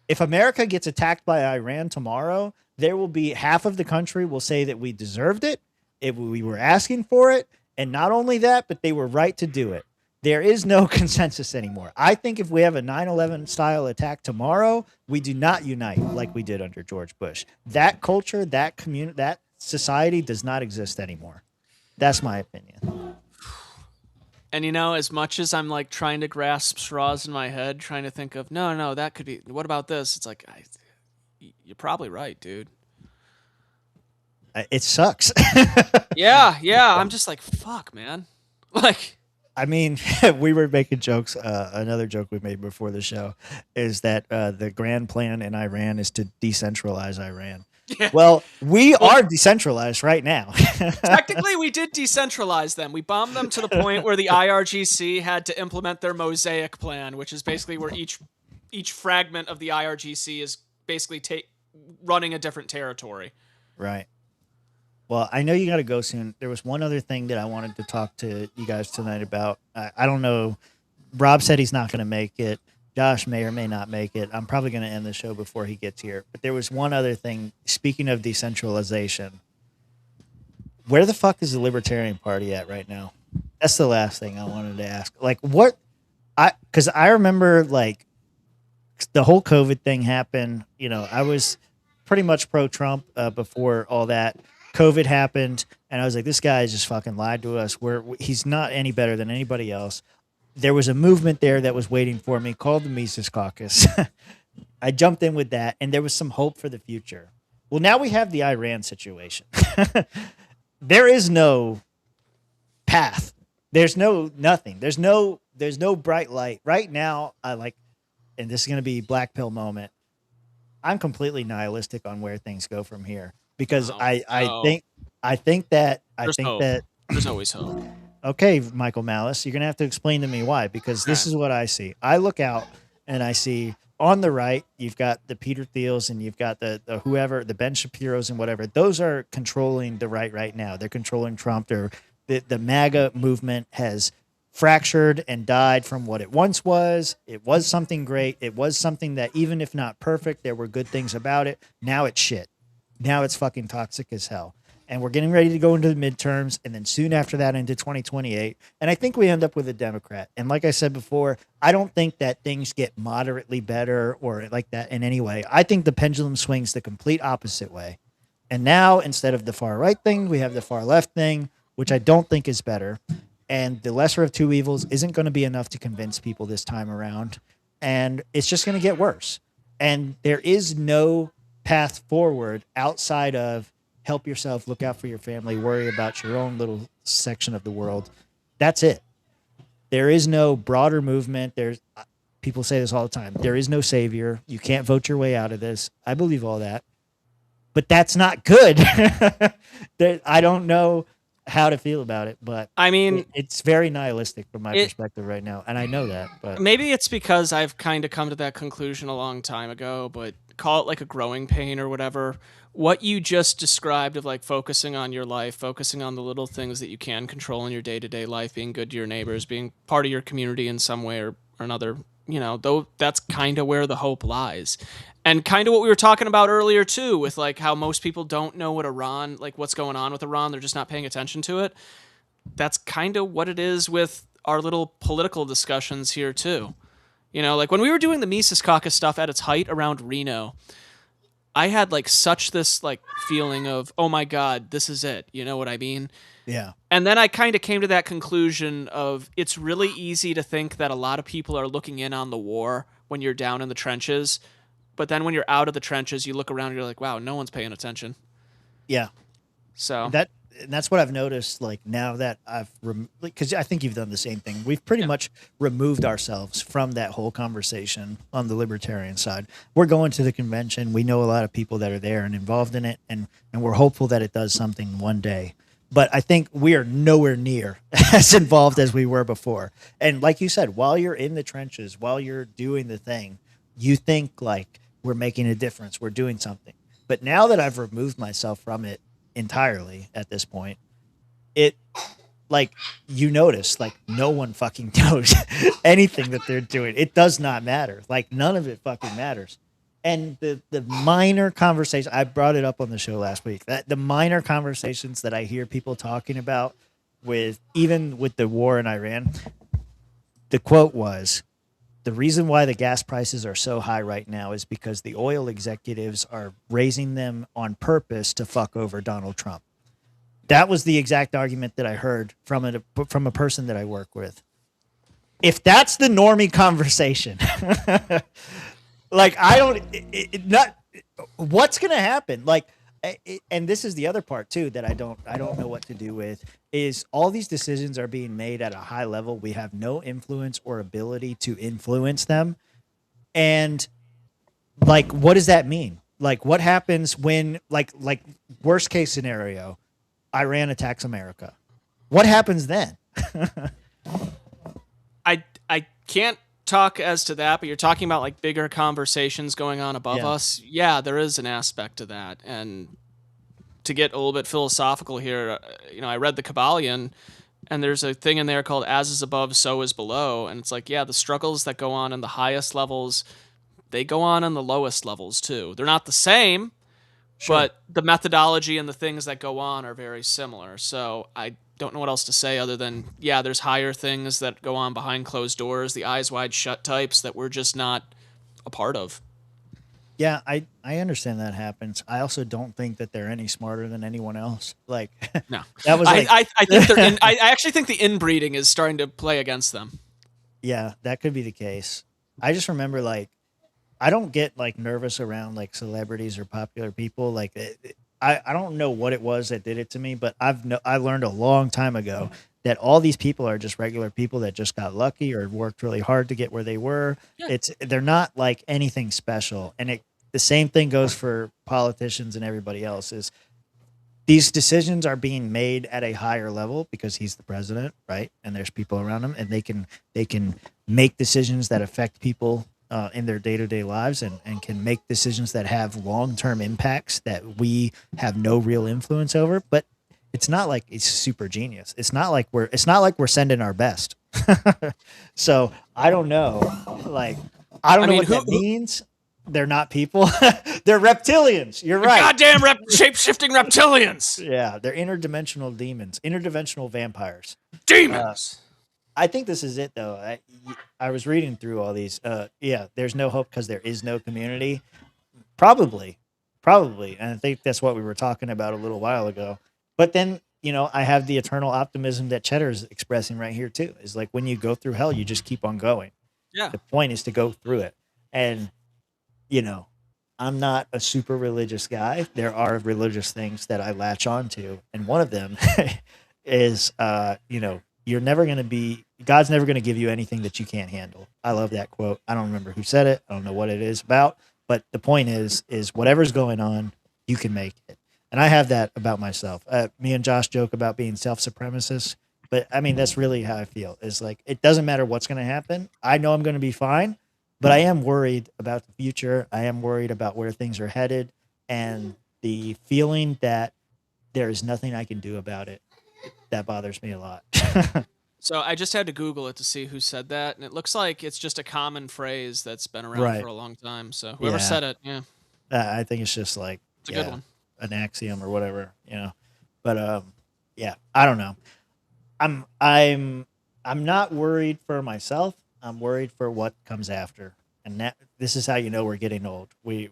If America gets attacked by Iran tomorrow, there will be half of the country will say that we deserved it, we were asking for it, and not only that, but they were right to do it. There is no consensus anymore. I think if we have a 9/11 style attack tomorrow, we do not unite like we did under George Bush. That culture, that community, that society does not exist anymore. That's my opinion. And as much as I'm like trying to grasp straws in my head, trying to think of no, that could be. What about this? It's like you're probably right, dude. It sucks. Yeah. I'm just like, fuck, man. Like. I mean, we were making jokes. Another joke we made before the show is that the grand plan in Iran is to decentralize Iran. Yeah. Well, we are decentralized right now. Technically, we did decentralize them. We bombed them to the point where the IRGC had to implement their mosaic plan, which is basically where each fragment of the IRGC is basically running a different territory. Right. Well, I know you got to go soon. There was one other thing that I wanted to talk to you guys tonight about. I don't know. Rob said he's not going to make it. Josh may or may not make it. I'm probably going to end the show before he gets here. But there was one other thing. Speaking of decentralization, where the fuck is the Libertarian Party at right now? That's the last thing I wanted to ask. Like, because I remember like the whole COVID thing happened. I was pretty much pro-Trump before all that. COVID happened, and I was like, this guy just fucking lied to us. He's not any better than anybody else. There was a movement there that was waiting for me called the Mises Caucus. I jumped in with that, and there was some hope for the future. Well, now we have the Iran situation. There is no path. There's nothing. There's no bright light. Right now, and this is going to be black pill moment, I'm completely nihilistic on where things go from here. Because I think that there's always hope. Okay, Michael Malice, you're gonna have to explain to me why. Because this is what I see. I look out and I see on the right, you've got the Peter Thiels and you've got the whoever, the Ben Shapiros and whatever. Those are controlling the right now. They're controlling Trump. The MAGA movement has fractured and died from what it once was. It was something great. It was something that even if not perfect, there were good things about it. Now it's shit. Now it's fucking toxic as hell. and we're getting ready to go into the midterms, and then soon after that into 2028. And I think we end up with a Democrat. And like I said before, I don't think that things get moderately better or like that in any way. I think the pendulum swings the complete opposite way. And now, instead of the far right thing, we have the far left thing, which I don't think is better. And the lesser of two evils isn't going to be enough to convince people this time around. And it's just going to get worse. And there is no path forward outside of help yourself, look out for your family, worry about your own little section of the world. That's it. There is no broader movement. People say this all the time. There is no savior. You can't vote your way out of this. I believe all that. But that's not good. I don't know how to feel about it, but I mean, it's very nihilistic from my perspective right now, and I know that. But maybe it's because I've kind of come to that conclusion a long time ago, but call it like a growing pain or whatever. What you just described of like focusing on your life, focusing on the little things that you can control in your day-to-day life, being good to your neighbors, being part of your community in some way or another, you know, though that's kind of where the hope lies. And kind of what we were talking about earlier too, with like how most people don't know what Iran, like what's going on with Iran. They're just not paying attention to it. That's kind of what it is with our little political discussions here too. You know, like when we were doing the Mises Caucus stuff at its height around Reno, I had like such this like feeling of, oh my God, this is it. You know what I mean? Yeah. And then I kind of came to that conclusion of it's really easy to think that a lot of people are looking in on the war when you're down in the trenches. But then when you're out of the trenches, you look around and you're like, wow, no one's paying attention. Yeah. So that's what I've noticed. Like now that because I think you've done the same thing. We've pretty much removed ourselves from that whole conversation on the libertarian side. We're going to the convention. We know a lot of people that are there and involved in it. And we're hopeful that it does something one day. But I think we are nowhere near as involved as we were before. And like you said, while you're in the trenches, while you're doing the thing, you think like we're making a difference. We're doing something. But now that I've removed myself from it entirely at this point, it like you notice like no one fucking knows anything that they're doing. It does not matter. Like none of it fucking matters. And the minor conversation, I brought it up on the show last week, that the minor conversations that I hear people talking about even with the war in Iran, the quote was, the reason why the gas prices are so high right now is because the oil executives are raising them on purpose to fuck over Donald Trump. That was the exact argument that I heard from a person that I work with. If that's the normie conversation, like what's going to happen? Like, and this is the other part too that I don't know what to do with is all these decisions are being made at a high level. We have no influence or ability to influence them. And like, what does that mean? Like what happens when like worst case scenario, Iran attacks America? What happens then? I can't talk as to that, but you're talking about like bigger conversations going on above us. Yeah, there is an aspect to that. And to get a little bit philosophical here, you know, I read the Kabbalion and there's a thing in there called as is above, so is below. And it's like, yeah, the struggles that go on in the highest levels, they go on in the lowest levels too. They're not the same, but the methodology and the things that go on are very similar. So I don't know what else to say other than, yeah, there's higher things that go on behind closed doors, the eyes wide shut types that we're just not a part of. Yeah, I understand that happens. I also don't think that they're any smarter than anyone else. Like, no, that was. I think they're. I actually think the inbreeding is starting to play against them. Yeah, that could be the case. I just remember, like, I don't get like nervous around like celebrities or popular people. Like, I don't know what it was that did it to me, but I learned a long time ago that all these people are just regular people that just got lucky or worked really hard to get where they were. Yeah. They're not like anything special. And the same thing goes for politicians and everybody else is these decisions are being made at a higher level because he's the president, right? And there's people around him and they can make decisions that affect people in their day-to-day lives and can make decisions that have long-term impacts that we have no real influence over. But it's not like it's super genius. It's not like we're sending our best. So I don't know. Like, I don't know what that means. they're not people. They're reptilians. You're right. Goddamn shape-shifting reptilians. Yeah, they're interdimensional demons, interdimensional vampires. Demons. I think this is it, though. I was reading through all these. Yeah, there's no hope because there is no community. Probably. And I think that's what we were talking about a little while ago. But then, I have the eternal optimism that Cheddar's expressing right here, too. Is like when you go through hell, you just keep on going. Yeah. The point is to go through it. And, I'm not a super religious guy. There are religious things that I latch on to. And one of them is, you're never going to be, God's never going to give you anything that you can't handle. I love that quote. I don't remember who said it. I don't know what it is about. But the point is whatever's going on, you can make it. And I have that about myself. Me and Josh joke about being self-supremacist. But, I mean, that's really how I feel. It's like, it doesn't matter what's going to happen. I know I'm going to be fine. But I am worried about the future. I am worried about where things are headed. And the feeling that there is nothing I can do about it, that bothers me a lot. So I just had to Google it to see who said that. And it looks like it's just a common phrase that's been around for a long time. So whoever said it, I think it's just like it's a good one. An axiom or whatever, But I don't know. I'm not worried for myself. I'm worried for what comes after. And this is how you know we're getting old. We're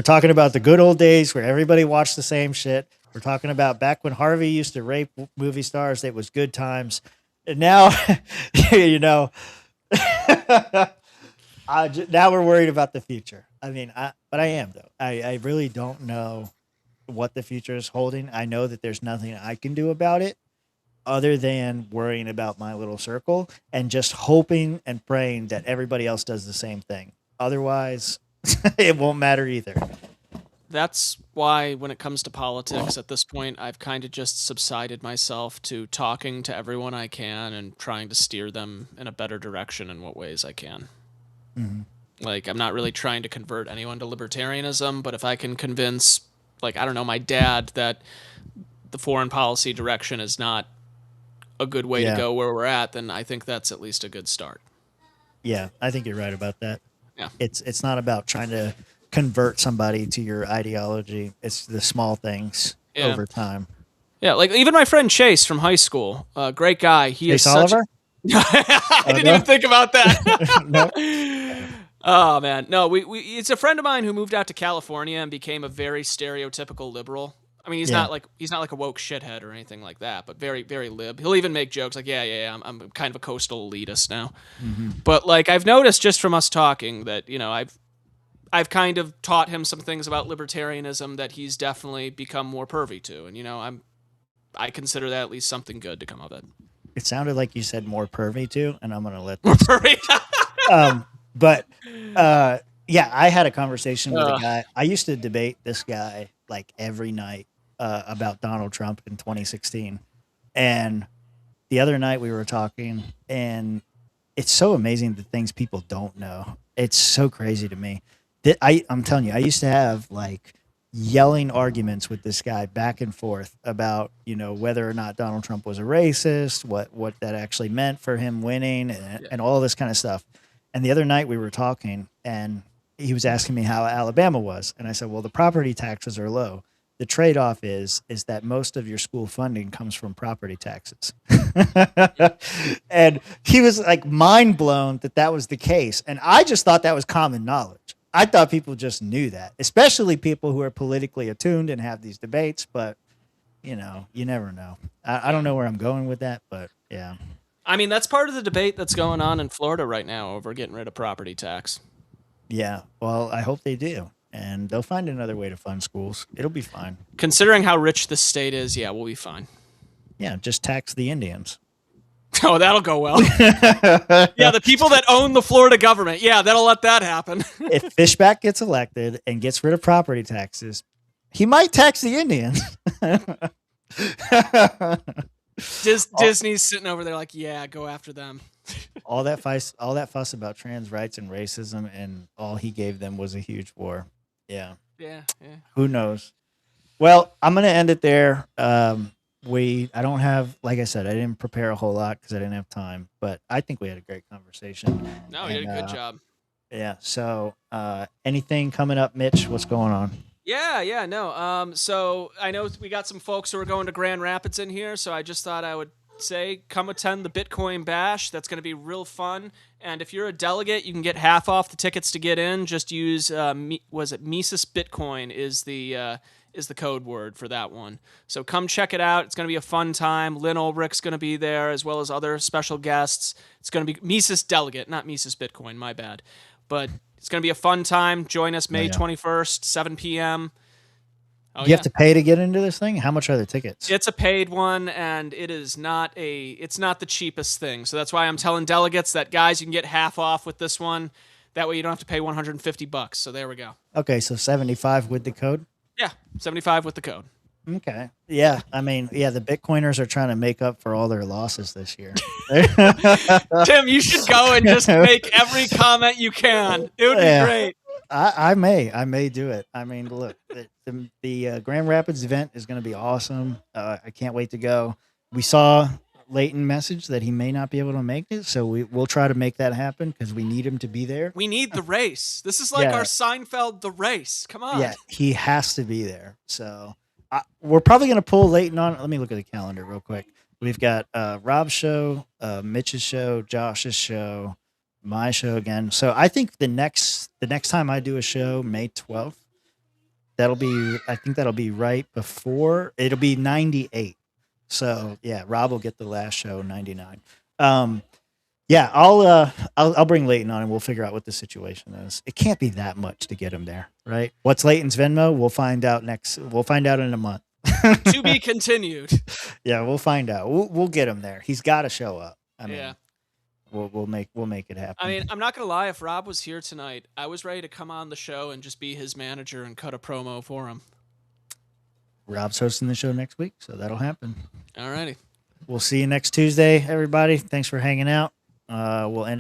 talking about the good old days where everybody watched the same shit. We're talking about back when Harvey used to rape movie stars. It was good times. And now, now we're worried about the future. I mean, but I am, though. I really don't know what the future is holding. I know that there's nothing I can do about it, other than worrying about my little circle and just hoping and praying that everybody else does the same thing. Otherwise, it won't matter either. That's why when it comes to politics at this point, I've kind of just subsided myself to talking to everyone I can and trying to steer them in a better direction in what ways I can. Mm-hmm. Like, I'm not really trying to convert anyone to libertarianism, but if I can convince, my dad that the foreign policy direction is not a good way to go where we're at, then I think that's at least a good start. Yeah, I think you're right about that. Yeah. It's not about trying to convert somebody to your ideology. It's the small things over time. Yeah, like even my friend Chase from high school, great guy. He Chase is Oliver? I didn't even think about that. Oh man, no. It's a friend of mine who moved out to California and became a very stereotypical liberal. I mean, he's not like a woke shithead or anything like that, but very, very lib. He'll even make jokes like, I'm kind of a coastal elitist now. Mm-hmm. But like, I've noticed just from us talking that, I've kind of taught him some things about libertarianism that he's definitely become more pervy to. And, I consider that at least something good to come of it. It sounded like you said more pervy too, and I'm going to let more pervy. I had a conversation with a guy. I used to debate this guy like every night about Donald Trump in 2016. And the other night we were talking, and it's so amazing the things people don't know. It's so crazy to me. I'm telling you, I used to have like yelling arguments with this guy back and forth about, whether or not Donald Trump was a racist, what that actually meant for him winning and all this kind of stuff. And the other night we were talking, and he was asking me how Alabama was. And I said, well, the property taxes are low. The trade-off is that most of your school funding comes from property taxes. And he was like mind blown that was the case. And I just thought that was common knowledge. I thought people just knew that, especially people who are politically attuned and have these debates. But, you never know. I don't know where I'm going with that, but yeah. I mean, that's part of the debate that's going on in Florida right now over getting rid of property tax. Yeah, well, I hope they do. And they'll find another way to fund schools. It'll be fine. Considering how rich this state is, we'll be fine. Yeah, just tax the Indians. Oh, that'll go well. Yeah, the people that own the Florida government. Yeah, that'll let that happen. If Fishback gets elected and gets rid of property taxes, he might tax the Indians. Disney's sitting over there like, yeah, go after them. all that fuss about trans rights and racism, and all he gave them was a huge war. Yeah. Who knows? Well, I'm gonna end it there. I don't have, like I said, I didn't prepare a whole lot because I didn't have time, but I think we had a great conversation. No, you did a good job. Yeah. So, anything coming up, Mitch? What's going on? Yeah, no. So I know we got some folks who are going to Grand Rapids in here, so I just thought I would say come attend the Bitcoin Bash. That's going to be real fun. And if you're a delegate, you can get half off the tickets to get in. Just use was it Mises Bitcoin is the code word for that one. So come check it out. It's going to be a fun time. Lynn Ulbricht's going to be there as well as other special guests. It's going to be Mises delegate, not Mises Bitcoin. My bad, but. It's going to be a fun time. Join us May 21st, 7 p.m. Oh, you have to pay to get into this thing? How much are the tickets? It's a paid one, and it's not the cheapest thing. So that's why I'm telling delegates that, guys, you can get half off with this one. That way you don't have to pay $150. So there we go. Okay, so 75 with the code? Yeah, 75 with the code. Okay. Yeah, I mean, the Bitcoiners are trying to make up for all their losses this year. Tim, you should go and just make every comment you can. It would be great. I may do it. I mean, look, the Grand Rapids event is going to be awesome. I can't wait to go. We saw Leighton message that he may not be able to make it, so we'll try to make that happen because we need him to be there. We need the race. This is like our Seinfeld, the race. Come on. Yeah, he has to be there. So we're probably going to pull Leighton on. Let me look at the calendar real quick. We've got Rob's show, Mitch's show, Josh's show, my show again. So I think the next time I do a show, May 12th, that'll be right before. It'll be 98. So yeah, Rob will get the last show, 99. Yeah, I'll bring Leighton on and we'll figure out what the situation is. It can't be that much to get him there, right? What's Leighton's Venmo? We'll find out in a month. To be continued. Yeah, we'll find out. We'll get him there. He's got to show up. I mean, yeah. We'll make it happen. I mean, I'm not gonna lie. If Rob was here tonight, I was ready to come on the show and just be his manager and cut a promo for him. Rob's hosting the show next week, so that'll happen. All righty. We'll see you next Tuesday, everybody. Thanks for hanging out. We'll end